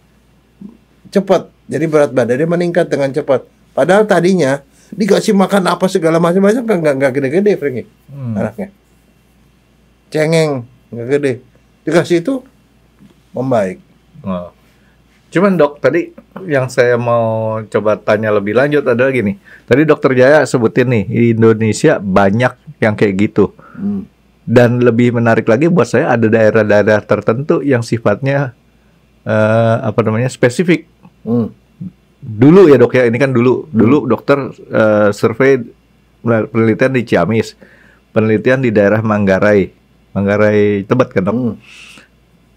cepat, jadi berat badannya meningkat dengan cepat. Padahal tadinya dikasih makan apa segala macam-macam nggak gede-gede, Franky, anaknya. Cengeng, nggak gede. Dikasih itu membaik. Cuman dok, tadi yang saya mau coba tanya lebih lanjut adalah gini. Tadi dokter Jaya sebutin nih, di Indonesia banyak yang kayak gitu. Dan lebih menarik lagi buat saya ada daerah-daerah tertentu yang sifatnya spesifik. Dulu ya dok ya, ini kan dulu dokter survei penelitian di Ciamis, penelitian di daerah Manggarai Tebet kan dok.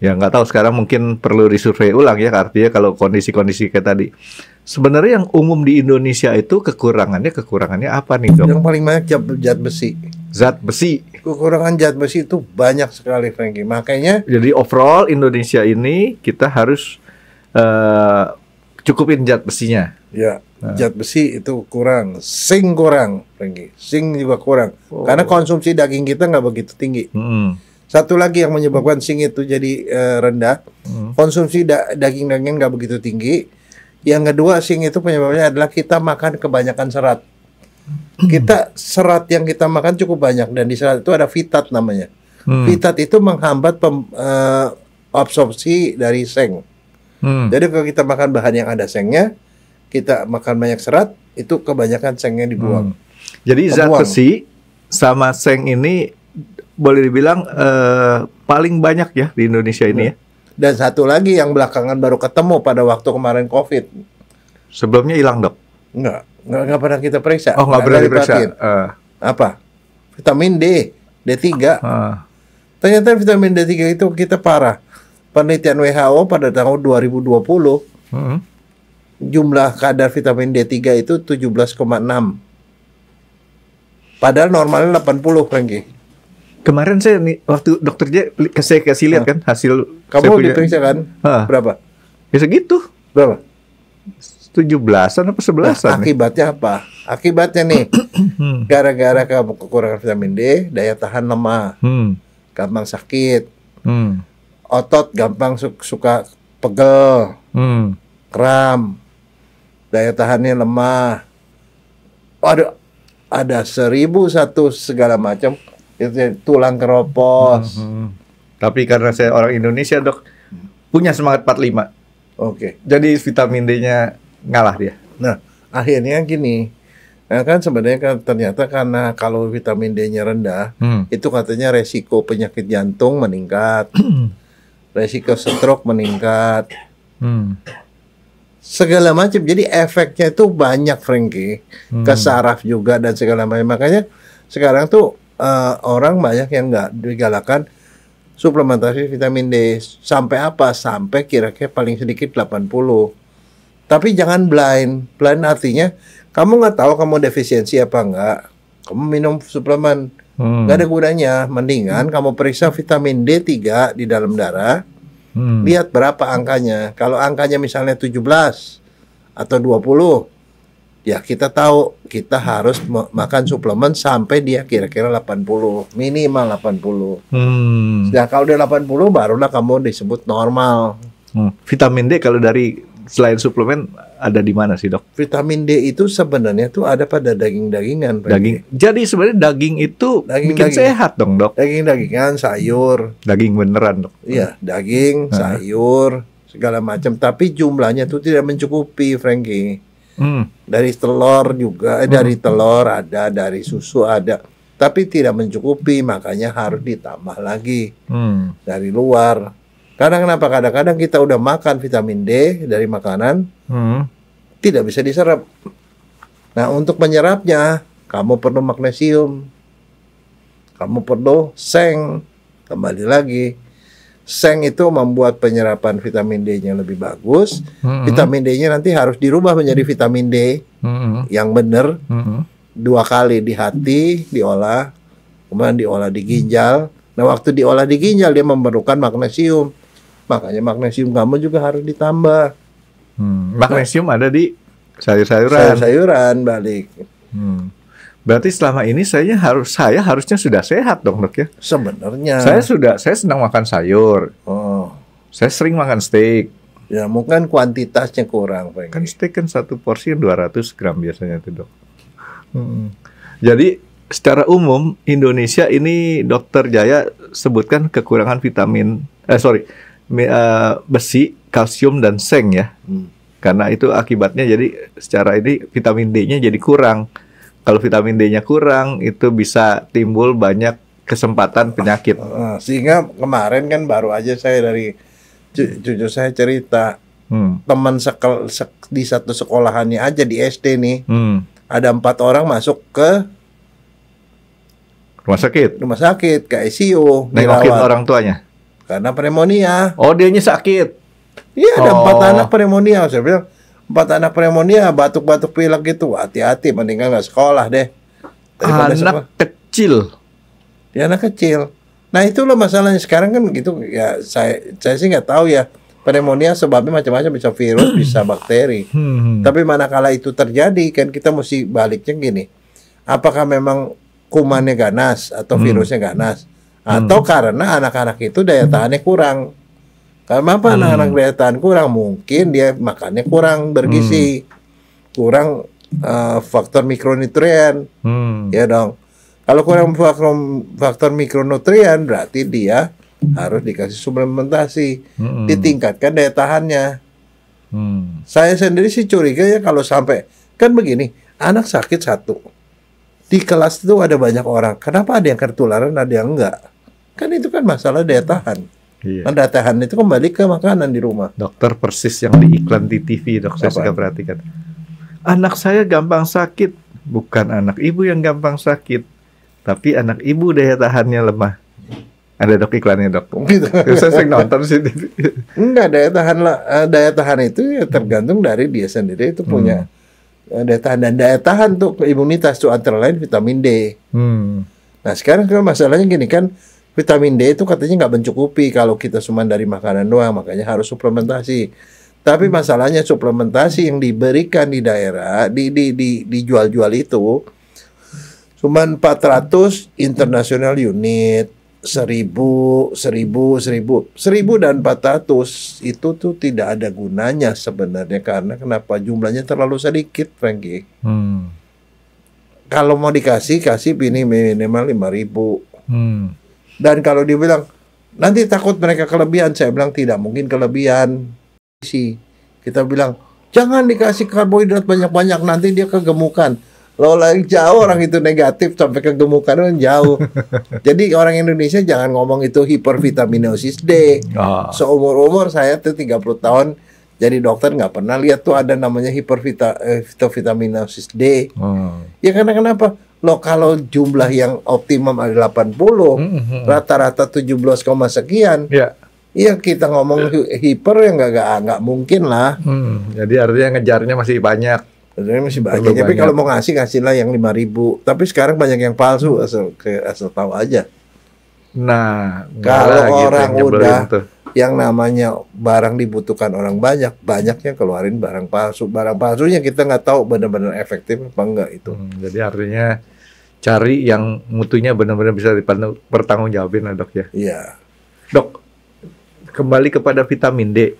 Ya nggak tahu sekarang mungkin perlu disurvei ulang ya, artinya kalau kondisi-kondisi kayak tadi. Sebenarnya yang umum di Indonesia itu kekurangannya apa nih dok? Yang paling banyak zat besi. Zat besi. Kekurangan zat besi itu banyak sekali, Frankie. Makanya Jadi overall Indonesia ini kita harus cukupin zat besinya. ya zat besi itu kurang, zinc kurang, Frankie. Zinc juga kurang. Karena konsumsi daging kita nggak begitu tinggi. Satu lagi yang menyebabkan zinc itu jadi rendah, konsumsi daging-daging nggak begitu tinggi. Yang kedua, zinc itu penyebabnya adalah kita makan kebanyakan serat. Serat yang kita makan cukup banyak, dan di serat itu ada fitat namanya. Fitat itu menghambat absorpsi dari zinc. Jadi kalau kita makan bahan yang ada zincnya, kita makan banyak serat, itu kebanyakan zincnya dibuang. Jadi zat besi sama zinc ini boleh dibilang paling banyak ya di Indonesia ini ya. Dan satu lagi yang belakangan baru ketemu pada waktu kemarin COVID. Sebelumnya hilang dok? Nggak pernah kita periksa. Oh, nggak pernah diperiksa. Apa? Vitamin D3. Ternyata vitamin D3 itu kita parah. Penelitian WHO pada tahun 2020, jumlah kadar vitamin D3 itu 17,6. Padahal normalnya 80, Frankie. Kemarin saya nih waktu dokter J saya kasih lihat kan hasil. Kamu diperiksa kan? Berapa? Ya segitu. Berapa? 17-an apa 11-an? Akibatnya apa? Akibatnya nih, gara-gara kamu kekurangan vitamin D, daya tahan lemah, gampang sakit, otot gampang suka pegel, kram, daya tahannya lemah. Ada 1001 segala macam. Itu tulang keropos. Tapi karena saya orang Indonesia dok, punya semangat 45. Oke. Jadi vitamin D-nya ngalah dia. Nah, akhirnya gini. Nah, kan sebenarnya kan ternyata karena kalau vitamin D-nya rendah, itu katanya resiko penyakit jantung meningkat, resiko stroke meningkat, segala macam. Jadi efeknya itu banyak, Frankie. Ke saraf juga dan segala macam. Makanya sekarang tuh orang banyak yang nggak digalakan suplementasi vitamin D. Sampai apa? Sampai kira-kira paling sedikit 80. Tapi jangan blind. Blind artinya kamu nggak tahu kamu defisiensi apa enggak. Kamu minum suplemen, nggak ada gunanya. Mendingan kamu periksa vitamin D3 di dalam darah. Lihat berapa angkanya. Kalau angkanya misalnya 17 atau 20, ya kita tahu kita harus makan suplemen sampai dia kira-kira 80, minimal 80. Nah, kalau dia 80 barulah kamu disebut normal. Vitamin D kalau dari selain suplemen ada di mana sih dok? Vitamin D itu sebenarnya tuh ada pada daging-dagingan. Daging. Jadi sebenarnya daging itu bikin sehat dong dok? Daging-dagingan, sayur. Daging beneran dok? Iya, daging, sayur, segala macam. Tapi jumlahnya tuh tidak mencukupi, Frankie. Dari telur juga, dari telur ada, dari susu ada, tapi tidak mencukupi, makanya harus ditambah lagi dari luar. Karena kenapa? Kadang-kadang kita udah makan vitamin D dari makanan, tidak bisa diserap. Nah, untuk menyerapnya, kamu perlu magnesium, kamu perlu seng. Kembali lagi, seng itu membuat penyerapan vitamin D-nya lebih bagus. Vitamin D-nya nanti harus dirubah menjadi vitamin D yang benar. 2 kali di hati diolah, kemudian diolah di ginjal. Nah, waktu diolah di ginjal dia memerlukan magnesium. Makanya magnesium kamu juga harus ditambah. Magnesium ada di sayur-sayuran. Sayur-sayuran balik. Berarti selama ini saya harusnya sudah sehat dong dok ya? Sebenarnya. Saya senang makan sayur. Saya sering makan steak. Ya mungkin kuantitasnya kurang. Kan steak kan 1 porsi 200 gram biasanya tuh dok. Jadi secara umum Indonesia ini dokter Jaya sebutkan kekurangan besi, kalsium dan seng ya. Karena itu akibatnya jadi secara ini vitamin D-nya jadi kurang. Kalau vitamin D-nya kurang, itu bisa timbul banyak kesempatan penyakit. Sehingga kemarin kan baru aja saya dari cucu saya cerita, teman di satu sekolahannya aja di SD nih, ada 4 orang masuk ke rumah sakit ke ICU, nengokin orang tuanya. karena pneumonia. Oh, dianya sakit. Iya, ada 4 anak pneumonia. Saya bilang 4 anak pneumonia, batuk-batuk pilek gitu. Hati-hati, mendingan nggak sekolah deh. Anak kecil. Ya, anak kecil. Nah, itulah masalahnya sekarang kan gitu. Ya, saya sih nggak tahu ya. Pneumonia sebabnya macam-macam, bisa virus, bisa bakteri. Tapi manakala itu terjadi, kan kita mesti baliknya gini. Apakah memang kumannya ganas atau virusnya ganas? Atau karena anak-anak itu daya tahannya kurang? Karena apa anak-anak daya tahan kurang? Mungkin dia makannya kurang bergizi, kurang faktor mikronutrien, ya dong. Kalau kurang faktor mikronutrien, berarti dia harus dikasih suplementasi, ditingkatkan daya tahannya. Saya sendiri sih curiga ya kalau sampai, kan begini, anak sakit 1 di kelas itu ada banyak orang, kenapa ada yang ketularan, ada yang enggak? Kan itu kan masalah daya tahan. Iya. Nah, daya tahan itu kembali ke makanan di rumah. Dokter persis yang di iklan di TV, dok, saya suka perhatikan. Anak saya gampang sakit, bukan anak ibu yang gampang sakit, tapi anak ibu daya tahannya lemah. Ada dok iklannya, dok. Gitu. Saya sering nonton sih. Enggak, daya tahan itu ya tergantung dari dia sendiri itu punya daya tahan, dan daya tahan tuh imunitas tuh antara lain vitamin D. Nah, sekarang kan masalahnya gini kan, vitamin D itu katanya nggak mencukupi kalau kita cuma dari makanan doang, makanya harus suplementasi. Tapi masalahnya suplementasi yang diberikan di daerah, dijual-jual itu cuma 400 international unit, 1000 dan 400 itu tuh tidak ada gunanya sebenarnya. Karena kenapa? Jumlahnya terlalu sedikit, Frankie. Kalau mau kasih ini minimal 5.000. Dan kalau dibilang nanti takut mereka kelebihan, saya bilang tidak mungkin kelebihan. Kita bilang jangan dikasih karbohidrat banyak-banyak, nanti dia kegemukan. Lo lagi jauh orang itu negatif sampai kegemukan kan jauh. Jadi orang Indonesia jangan ngomong itu hipervitaminosis D. Seumur-umur saya tuh 30 tahun jadi dokter nggak pernah lihat tuh ada namanya hipervitaminosis D. Ya karena kenapa? Lo kalau jumlah yang optimum ada 80, rata-rata 17, sekian. Iya, kita ngomong hiper ya nggak mungkin lah. Jadi artinya ngejarnya masih banyak. Tapi kalau mau kasihlah yang 5.000. Tapi sekarang banyak yang palsu, asal tahu aja. Nah, kalau orang udah yang namanya barang dibutuhkan orang banyaknya keluarin barang palsu. Barang palsunya kita nggak tahu benar-benar efektif apa enggak itu. Jadi artinya cari yang mutunya benar-benar bisa dipertanggungjawabin lah, dok ya. Iya. Dok, kembali kepada vitamin D.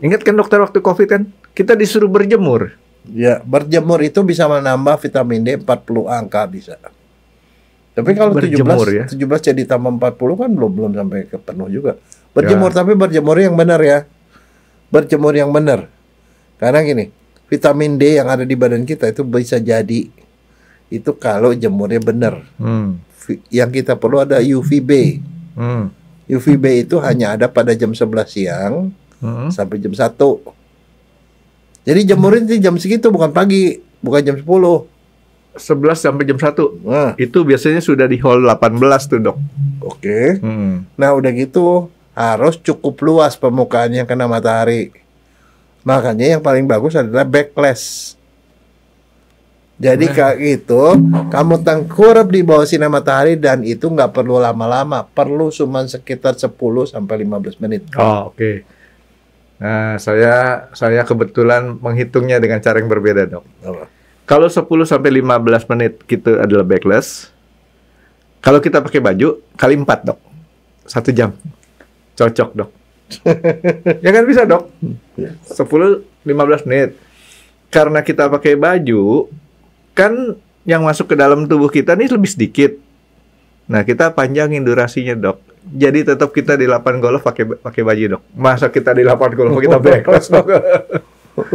Ingat kan dokter waktu COVID kan kita disuruh berjemur. Ya, berjemur itu bisa menambah vitamin D 40 angka bisa. Tapi kalau berjemur, 17 jadi tambah 40 kan belum sampai ke penuh juga. Berjemur tapi berjemur yang benar ya. Berjemur yang benar. Karena gini, vitamin D yang ada di badan kita itu bisa jadi itu kalau jemurnya benar. Yang kita perlu ada UVB. UVB itu hanya ada pada jam 11 siang sampai jam 1. Jadi jemurin di jam segitu, bukan pagi, bukan jam 10. 11 sampai jam 1. Itu biasanya sudah di hall 18 tuh, dok. Oke. Nah, udah gitu harus cukup luas permukaannya kena matahari. Makanya yang paling bagus adalah backlash. Jadi kayak gitu, kamu tengkurap di bawah sinar matahari dan itu nggak perlu lama-lama, perlu cuma sekitar 10 sampai 15 menit. Oke. Nah, saya kebetulan menghitungnya dengan cara yang berbeda, dok. Kalau 10 sampai 15 menit itu adalah backlash. Kalau kita pakai baju kali 4, dok. 1 jam. Cocok, dok. Ya kan bisa, dok. 10-15 menit. Karena kita pakai baju, kan yang masuk ke dalam tubuh kita ini lebih sedikit. Nah, kita panjangin durasinya, dok. Jadi tetap kita di lapangan golf pakai baju, dok. Masa kita di lapangan golf kita backlash, dok?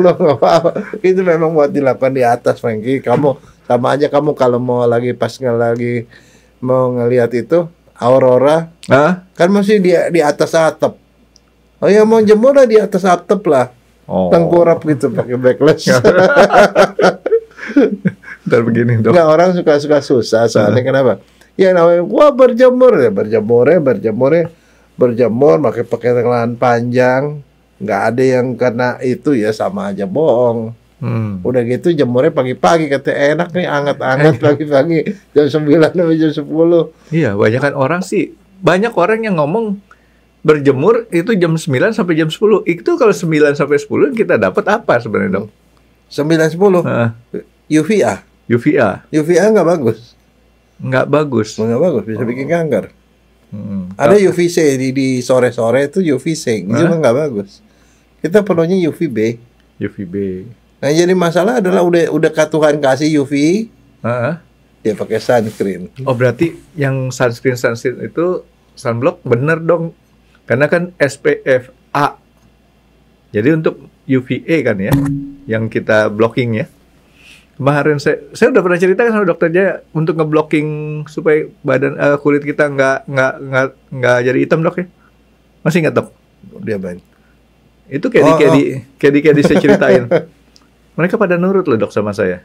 Loh, nggak apa-apa. Itu memang buat dilakukan di atas, Frankie. Kamu sama aja kamu kalau mau lagi mau ngelihat itu aurora, kan masih di atas atap. Oh ya, mau jemur lah di atas atap lah. Tengkurap gitu pakai backlash. Dan begini, dok. Nggak, orang suka susah soalnya kenapa? Ya namanya gua berjemur. berjemur pakai pakaian lengan panjang, nggak ada yang kena itu ya sama aja bohong. Udah gitu jemurnya pagi-pagi, katanya enak nih, anget-anget pagi-pagi jam 9 sampai jam 10. Iya, banyak orang yang ngomong berjemur itu jam 9 sampai jam 10. Itu kalau 9 sampai 10 kita dapat apa sebenarnya, Dok? 9-10 UVA. UVA nggak bagus. Nggak bagus, bisa bikin kanker. Ada UVC di sore-sore itu UVC, itu nggak bagus. Kita perlunya UVB. Nah, jadi masalah adalah udah Tuhan kasih UV, dia pakai sunscreen. Oh, berarti yang sunscreen itu sunblock bener dong, karena kan SPF A. Jadi untuk UVA kan ya, yang kita blocking ya. Kemarin saya udah pernah ceritakan sama dokter Jaya untuk ngeblocking supaya kulit kita nggak jadi hitam, Dok ya. Masih nggak, Dok? Dia main. Itu kayak saya ceritain. Mereka pada nurut loh, Dok, sama saya.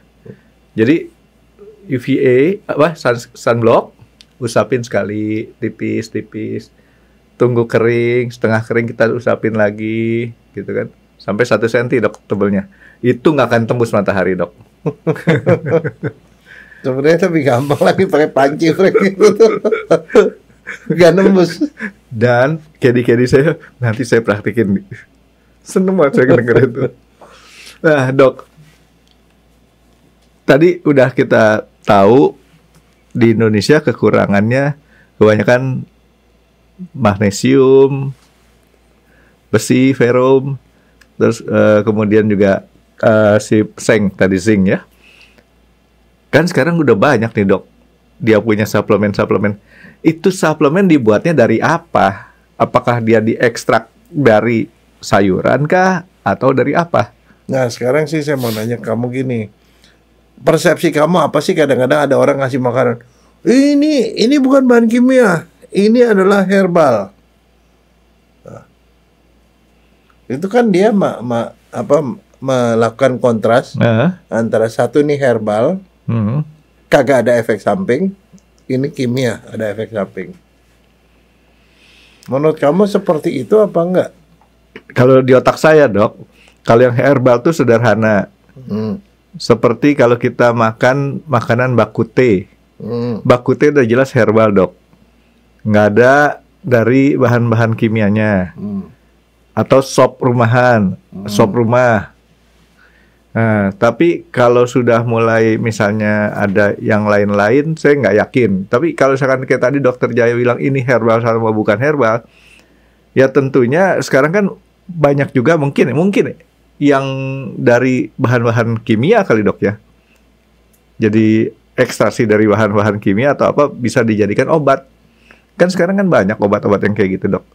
Jadi UVA sunblock, usapin sekali tipis-tipis. Tunggu kering, setengah kering kita usapin lagi, gitu kan. Sampai 1 cm, Dok, tebelnya. Itu nggak akan tembus matahari, Dok. Sebenarnya lebih gampang lagi pakai panci gitu. Nggak nembus. Dan kedi saya nanti saya praktikin. Seneng banget saya denger itu. Nah, Dok, tadi udah kita tahu di Indonesia kekurangannya kebanyakan magnesium, besi, ferum, terus kemudian juga si zinc ya. Kan sekarang udah banyak nih, Dok, dia punya suplemen. Itu suplemen dibuatnya dari apa? Apakah dia diekstrak dari sayuran kah atau dari apa? Nah, sekarang sih saya mau nanya kamu gini. Persepsi kamu apa sih, kadang-kadang ada orang ngasih makanan, ini bukan bahan kimia, ini adalah herbal. Nah, itu kan dia melakukan kontras antara satu nih herbal, kagak ada efek samping, ini kimia, ada efek samping. Menurut kamu seperti itu apa enggak? Kalau di otak saya, Dok, kalau yang herbal tuh sederhana. Seperti kalau kita makan makanan bakute. Bakute udah jelas herbal, Dok. Nggak ada dari bahan-bahan kimianya. Atau sop rumahan, sop rumah. Nah, tapi kalau sudah mulai misalnya ada yang lain-lain, saya nggak yakin. Tapi kalau misalkan kayak tadi Dokter Jaya bilang ini herbal sama bukan herbal, ya tentunya sekarang kan banyak juga mungkin yang dari bahan-bahan kimia kali, Dok ya. Jadi ekstraksi dari bahan-bahan kimia atau apa bisa dijadikan obat. Kan sekarang kan banyak obat-obat yang kayak gitu, Dok.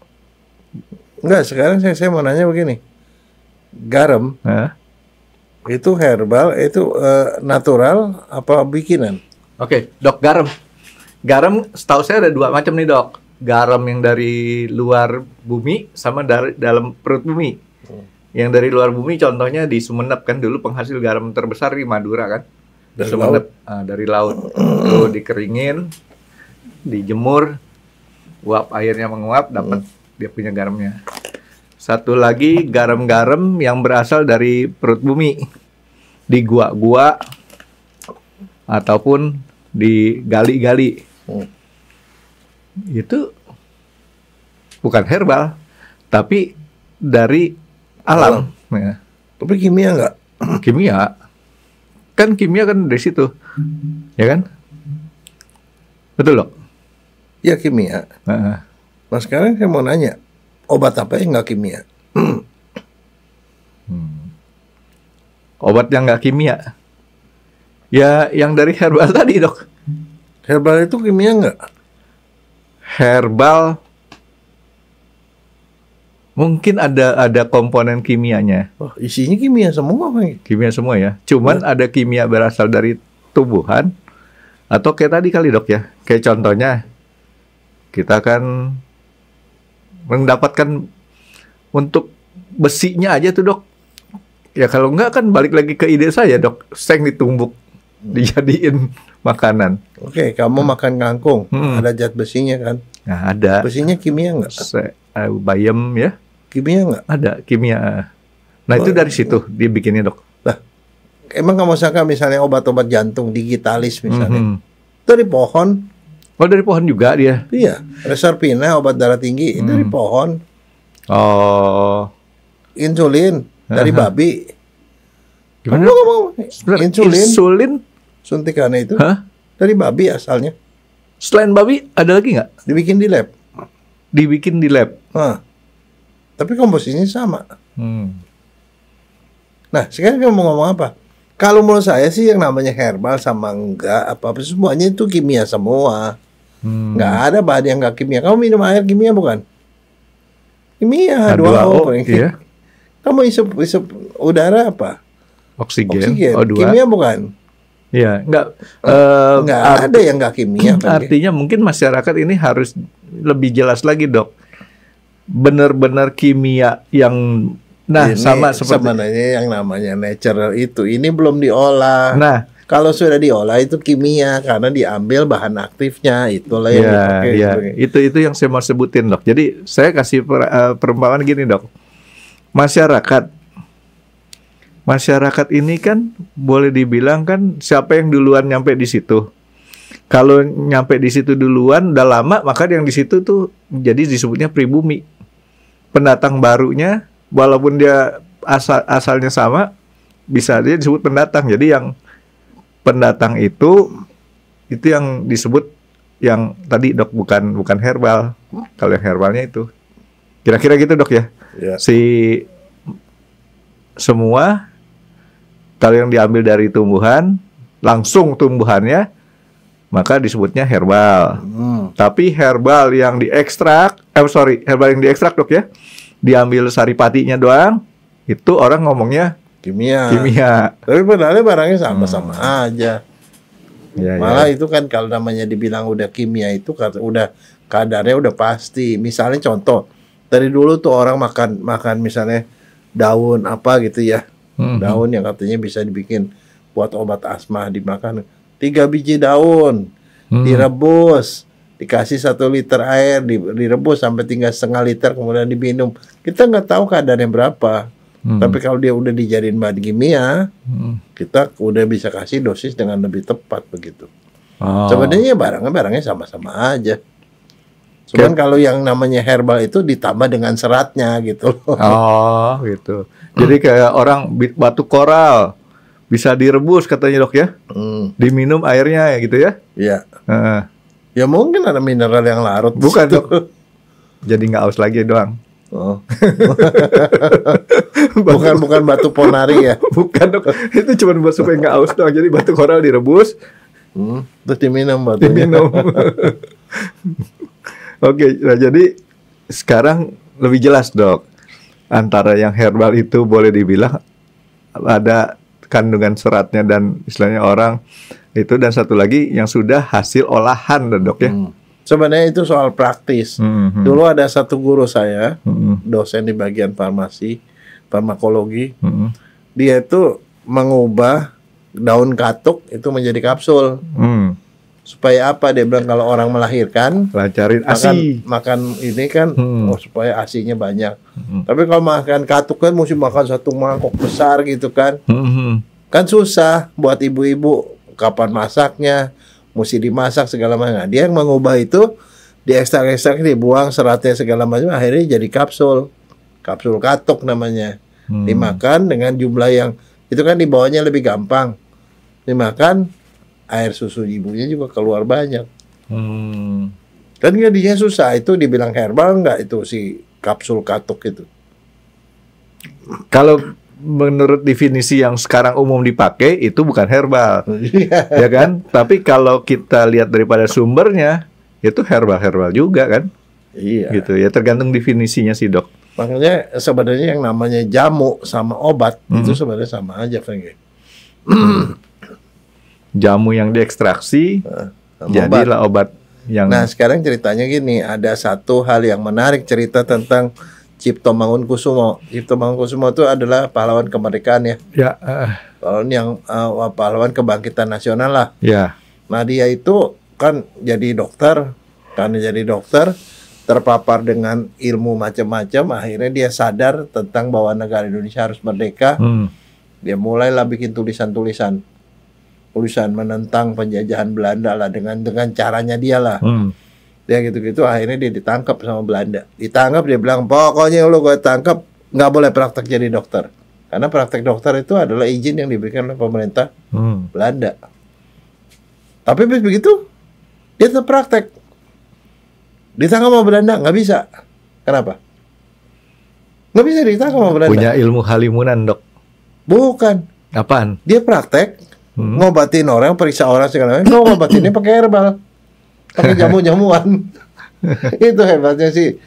Enggak, sekarang saya mau nanya begini. Garam itu herbal, itu natural apa bikinan? Oke, Dok, garam setahu saya ada 2 macam nih, Dok. Garam yang dari luar bumi sama dari dalam perut bumi. Yang dari luar bumi contohnya di Sumenep, kan dulu penghasil garam terbesar di Madura kan. Dari Sumenep, dari laut. Lalu dikeringin, dijemur, uap airnya menguap, dapat dia punya garamnya. Satu lagi garam-garam yang berasal dari perut bumi, di gua-gua ataupun di gali-gali. Itu bukan herbal, tapi dari alam. Ya. Tapi kimia nggak? Kimia kan dari situ, ya kan? Betul, Dok? Ya kimia. Nah, sekarang saya mau nanya, obat apa yang nggak kimia? Obat yang nggak kimia? Ya, yang dari herbal tadi, Dok. Herbal itu kimia nggak? Herbal mungkin ada komponen kimianya. Oh, isinya kimia semua, Pak. Kimia semua ya. Cuman ada kimia berasal dari tumbuhan atau kayak tadi kali, Dok ya. Kayak contohnya kita kan mendapatkan untuk besinya aja tuh, Dok. Ya kalau enggak kan balik lagi ke ide saya, Dok. Seng ditumbuk. dijadiin makanan. Oke, kamu makan kangkung, ada zat besinya kan? Nah, ada. Besinya kimia nggak? Bayam ya. Kimia nggak? Ada kimia. Nah itu dari situ dibikinnya dok. Lah, emang kamu sangka misalnya obat-obat jantung digitalis misalnya, dari pohon? Oh dari pohon juga dia? Iya, Reserpina obat darah tinggi itu dari pohon. Oh. Insulin dari babi. Gimana? Insulin suntikannya itu dari babi asalnya. Selain babi ada lagi nggak? Dibikin di lab. Dibikin di lab. Tapi komposisinya sama. Nah, sekarang kamu mau ngomong apa? Kalau menurut saya sih yang namanya herbal sama enggak apa-apa semuanya itu kimia semua. Nggak ada bahan yang nggak kimia. Kamu minum air kimia bukan? Kimia H2O. Iya. Kamu isep udara apa? Oksigen. O2. Kimia bukan? Iya, nggak ada yang nggak kimia. Artinya mungkin masyarakat ini harus lebih jelas lagi dok. Benar-benar kimia yang ini sama seperti sebenarnya yang namanya natural itu ini belum diolah. Nah, kalau sudah diolah itu kimia karena diambil bahan aktifnya itulah yang dipakai. Ya. Itu yang saya mau sebutin dok. Jadi saya kasih perumpamaan gini dok. Masyarakat ini kan boleh dibilang kan siapa yang duluan nyampe di situ. Kalau nyampe di situ duluan udah lama maka yang di situ tuh jadi disebutnya pribumi. Pendatang barunya walaupun dia asalnya sama bisa dia disebut pendatang. Jadi yang pendatang itu yang disebut yang tadi dok bukan herbal. Kalau yang herbalnya itu kira-kira gitu dok ya. Semua kalau yang diambil dari tumbuhan langsung tumbuhannya maka disebutnya herbal. Tapi herbal yang diekstrak herbal yang diekstrak dok ya, diambil saripatinya doang, itu orang ngomongnya kimia. Tapi padahal barangnya sama-sama aja. Malah itu kan kalau namanya dibilang udah kimia itu udah kadarnya udah pasti. Misalnya contoh, dari dulu tuh orang makan misalnya daun apa gitu ya. Daun yang katanya bisa dibikin buat obat asma dimakan. 3 biji daun direbus, dikasih 1 liter air, direbus sampai tinggal setengah liter kemudian diminum. Kita nggak tahu kadarnya berapa. Tapi kalau dia udah dijadiin bahan kimia, kita udah bisa kasih dosis dengan lebih tepat begitu. Sebenarnya barangnya sama-sama aja. Cuman kalau yang namanya herbal itu ditambah dengan seratnya gitu. Oh gitu. Jadi kayak orang batu koral bisa direbus katanya dok ya, diminum airnya ya gitu ya? Iya. Ya mungkin ada mineral yang larut. Bukan dok. Jadi nggak aus lagi doang. bukan batu ponari ya? Bukan dok. Itu cuma buat supaya nggak aus doang. Jadi batu koral direbus, terus diminum batunya. Oke, nah jadi sekarang lebih jelas dok. Antara yang herbal itu boleh dibilang ada kandungan seratnya dan istilahnya orang itu, dan satu lagi yang sudah hasil olahan dok ya. Sebenarnya itu soal praktis. Dulu ada satu guru saya, dosen di bagian farmakologi. Dia itu mengubah daun katuk itu menjadi kapsul. Supaya apa? Dia bilang kalau orang melahirkan lancarin ASI. Makan ini kan supaya ASI-nya banyak. Tapi kalau makan katuk kan mesti makan 1 mangkok besar gitu kan. Kan susah buat ibu-ibu kapan masaknya, mesti dimasak segala macam. Nah, dia yang mengubah itu diekstrak-ekstrak, dibuang seratnya segala macam, akhirnya jadi kapsul katuk namanya. Dimakan dengan jumlah yang itu kan dibawanya lebih gampang. Dimakan air susu ibunya juga keluar banyak. Kan dia susah, itu dibilang herbal nggak itu si kapsul katuk itu? Kalau menurut definisi yang sekarang umum dipakai itu bukan herbal, ya kan? Tapi kalau kita lihat daripada sumbernya itu herbal juga kan? Iya. Gitu ya, tergantung definisinya sih dok. Makanya sebenarnya yang namanya jamu sama obat itu sebenarnya sama aja, Frank. Jamu yang diekstraksi jadilah obat yang. Nah sekarang ceritanya gini, ada satu hal yang menarik cerita tentang Cipto Mangunkusumo. Cipto Mangunkusumo itu adalah pahlawan kemerdekaan ya. Ya. Pahlawan kebangkitan nasional lah. Ya. Nah dia itu kan jadi dokter, karena jadi dokter terpapar dengan ilmu macam-macam, akhirnya dia sadar tentang bahwa negara Indonesia harus merdeka. Dia mulailah bikin tulisan menentang penjajahan Belanda lah dengan caranya dia lah. Dia gitu-gitu akhirnya dia ditangkap sama Belanda. Ditangkap, dia bilang pokoknya lu gue tangkap nggak boleh praktek jadi dokter. Karena praktek dokter itu adalah izin yang diberikan oleh pemerintah Belanda. Tapi begitu dia tetap praktek. Ditangkap sama Belanda nggak bisa. Kenapa? Nggak bisa ditangkap sama Belanda. Punya ilmu halimunan, Dok. Bukan. Apaan? Dia praktek ngobatin orang, periksa orang segala macam. Ngobatinnya pakai herbal. Pakai jamu-jamuan. Itu hebatnya sih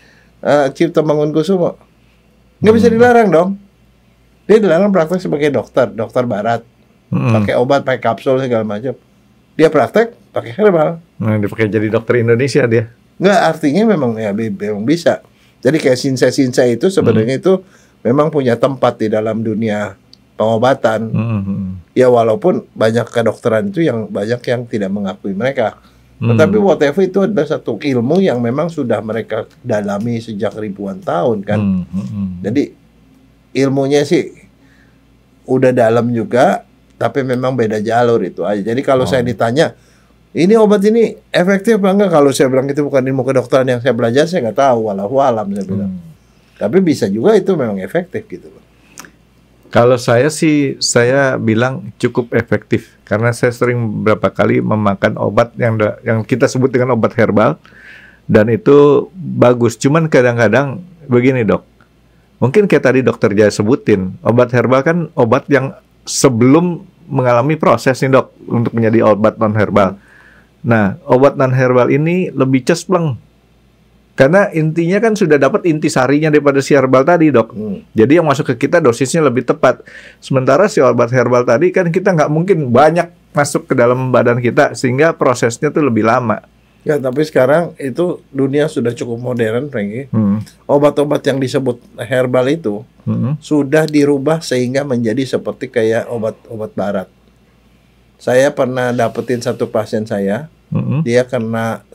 Cipto Mangunkusumo. Nggak bisa dilarang dong. Dia dilarang praktek sebagai dokter barat. Pakai obat, pakai kapsul segala macam. Dia praktek pakai herbal. Nah, dipakai jadi dokter Indonesia dia. Nggak, artinya memang bisa. Jadi kayak Sinse itu sebenarnya itu memang punya tempat di dalam dunia pengobatan. Ya walaupun banyak kedokteran itu yang banyak yang tidak mengakui mereka. Tetapi whatever itu adalah satu ilmu yang memang sudah mereka dalami sejak ribuan tahun kan. Jadi ilmunya sih udah dalam juga, tapi memang beda jalur itu aja. Jadi kalau saya ditanya, ini obat ini efektif apa enggak? Kalau saya bilang itu bukan ilmu kedokteran yang saya belajar, saya nggak tahu. Wallahu alam saya bilang. Tapi bisa juga itu memang efektif gitu loh. Kalau saya sih, saya bilang cukup efektif karena saya sering berapa kali memakan obat yang kita sebut dengan obat herbal dan itu bagus. Cuman kadang-kadang begini dok, mungkin kayak tadi dokter Jaya sebutin, obat herbal kan obat yang sebelum mengalami proses nih dok untuk menjadi obat non herbal. Nah, obat non herbal ini lebih cespleng. Karena intinya kan sudah dapat intisarinya daripada si herbal tadi dok. Jadi yang masuk ke kita dosisnya lebih tepat. Sementara si obat herbal tadi kan kita nggak mungkin banyak masuk ke dalam badan kita. Sehingga prosesnya tuh lebih lama. Ya tapi sekarang itu dunia sudah cukup modern Franky. Obat-obat yang disebut herbal itu sudah dirubah sehingga menjadi seperti kayak obat-obat barat. Saya pernah dapetin satu pasien saya. Dia kena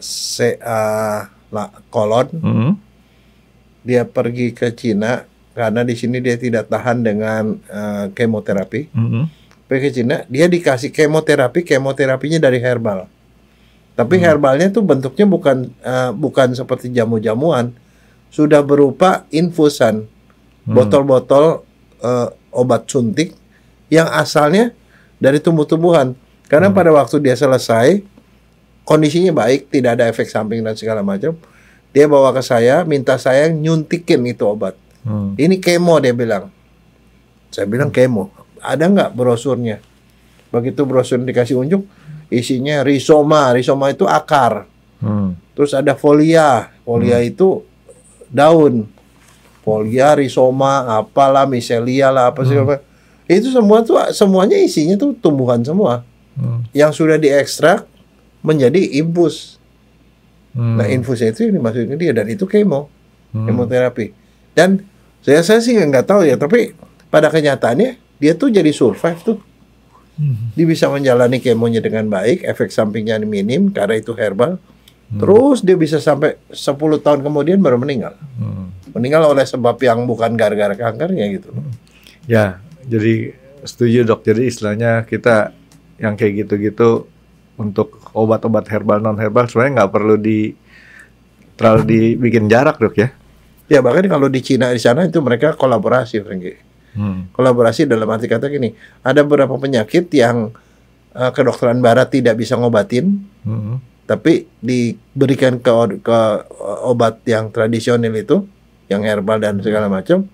kolon, dia pergi ke Cina karena di sini dia tidak tahan dengan kemoterapi. Pergi ke Cina, dia dikasih kemoterapinya dari herbal. Tapi herbalnya tuh bentuknya bukan seperti jamu-jamuan, sudah berupa infusan, botol-botol obat suntik yang asalnya dari tumbuh-tumbuhan. Karena pada waktu dia selesai kondisinya baik, tidak ada efek samping dan segala macam. Dia bawa ke saya, minta saya nyuntikin itu obat. Ini kemo dia bilang. Saya bilang kemo. Ada nggak brosurnya? Begitu brosur dikasih unjuk, isinya rizoma. Rizoma itu akar. Terus ada folia. Folia itu daun. Folia, rizoma, apalah, micelia lah, apa sih. Itu semuanya isinya tuh tumbuhan semua. Yang sudah diekstrak menjadi infus. Nah infusnya itu yang dimasukin ke dia dan itu kemoterapi. Dan saya sih nggak tahu ya, tapi pada kenyataannya dia tuh jadi survive tuh. Dia bisa menjalani kemonya dengan baik, efek sampingnya minim karena itu herbal. Terus dia bisa sampai 10 tahun kemudian baru meninggal. Meninggal oleh sebab yang bukan gara-gara kankernya gitu. Ya, jadi setuju dok. Jadi istilahnya kita yang kayak gitu-gitu untuk obat-obat herbal non herbal sebenarnya nggak perlu terlalu dibikin jarak dok ya. Ya bahkan kalau di Cina di sana itu mereka kolaborasi, Franky. Kolaborasi dalam arti kata gini, ada beberapa penyakit yang kedokteran barat tidak bisa ngobatin, tapi diberikan ke obat yang tradisional itu, yang herbal dan segala macam,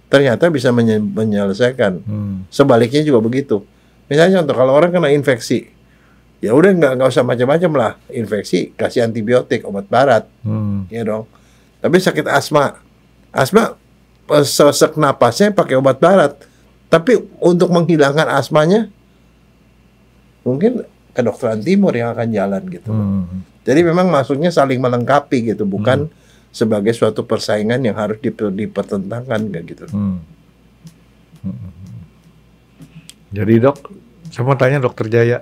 ternyata bisa menyelesaikan. Sebaliknya juga begitu. Misalnya contoh kalau orang kena infeksi. Ya udah nggak usah macam-macam lah, infeksi kasih antibiotik obat barat, ya dong. Tapi sakit asma sesek napasnya pakai obat barat. Tapi untuk menghilangkan asmanya mungkin kedokteran timur yang akan jalan gitu. Jadi memang maksudnya saling melengkapi gitu, bukan sebagai suatu persaingan yang harus dipertentangkan kayak gitu. Jadi dok, saya mau tanya dokter Jaya.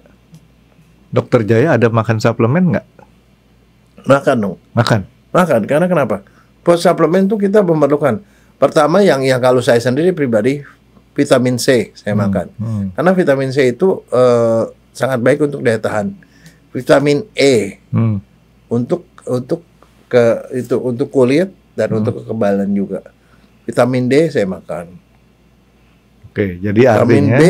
Dokter Jaya ada makan suplemen nggak? Makan dong. Makan, karena kenapa? Buat suplemen itu kita memerlukan. Pertama yang kalau saya sendiri pribadi, vitamin C saya makan. Karena vitamin C itu sangat baik untuk daya tahan. Vitamin E untuk kulit dan untuk kekebalan juga. Vitamin D saya makan. Oke, jadi vitamin artinya B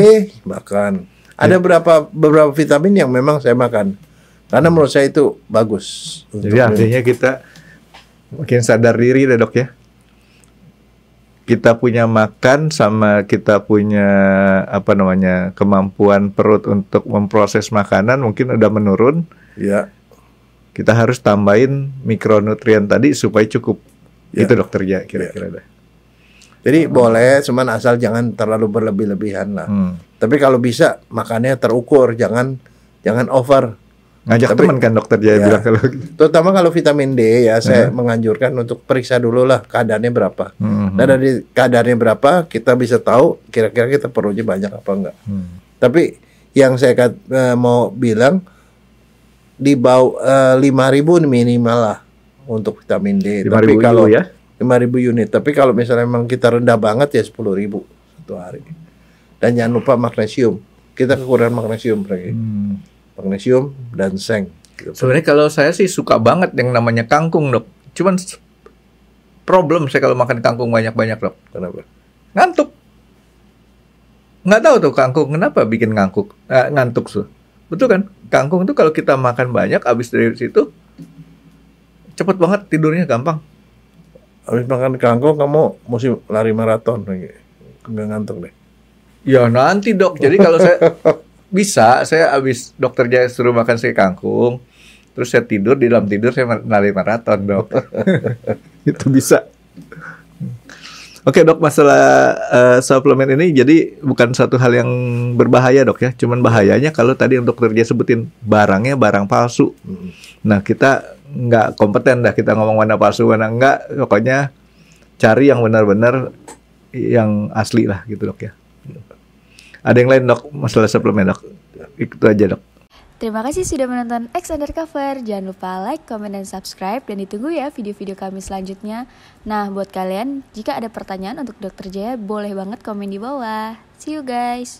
makan. Ada beberapa vitamin yang memang saya makan. Karena menurut saya itu bagus. Jadi artinya kita makin sadar diri deh dok ya. Kita punya makan sama kita punya kemampuan perut untuk memproses makanan mungkin udah menurun. Ya. Kita harus tambahin mikronutrien tadi supaya cukup. Ya. Itu dokter ya kira-kira deh. Jadi boleh, cuman asal jangan terlalu berlebih-lebihan lah. Tapi kalau bisa makannya terukur, jangan over. Ngajak teman kan dokter Jaya bilang kalau gitu. Terutama kalau vitamin D ya, saya menganjurkan untuk periksa dulu lah kadarnya berapa. Dan dari kadarnya berapa kita bisa tahu kira-kira kita perlunya banyak apa enggak. Tapi yang saya mau bilang di bawah 5.000 minimal lah untuk vitamin D. 5.000 Tapi kalau ya? 5.000 unit. Tapi kalau misalnya memang kita rendah banget ya 10.000 satu hari. Dan jangan lupa magnesium. Kita kekurangan magnesium lagi. Magnesium dan seng. Sebenarnya kalau saya sih suka banget yang namanya kangkung dok. Cuman problem saya kalau makan kangkung banyak-banyak dok. Kenapa? Ngantuk. Nggak tahu tuh kangkung kenapa bikin ngantuk tuh. Betul kan? Kangkung tuh kalau kita makan banyak, abis dari situ cepet banget tidurnya gampang. Habis makan kangkung kamu mesti lari maraton lagi. Nggak ngantuk deh. Ya nanti dok. Jadi kalau saya habis dokter Jaya suruh makan kangkung, terus saya tidur, di dalam tidur saya lari maraton dok. Itu bisa. Oke dok, masalah suplemen ini jadi bukan satu hal yang berbahaya dok ya. Cuman bahayanya kalau tadi yang dokter Jaya sebutin barangnya barang palsu. Nah kita nggak kompeten dah kita ngomong mana palsu mana enggak. Pokoknya cari yang benar-benar yang asli lah gitu dok ya. Ada yang lain dok masalah suplemen dok? Itu aja dok. Terima kasih sudah menonton X Undercover. Jangan lupa like, comment, dan subscribe. Dan ditunggu ya video-video kami selanjutnya. Nah, buat kalian, jika ada pertanyaan untuk Dr. Jaya, boleh banget komen di bawah. See you guys!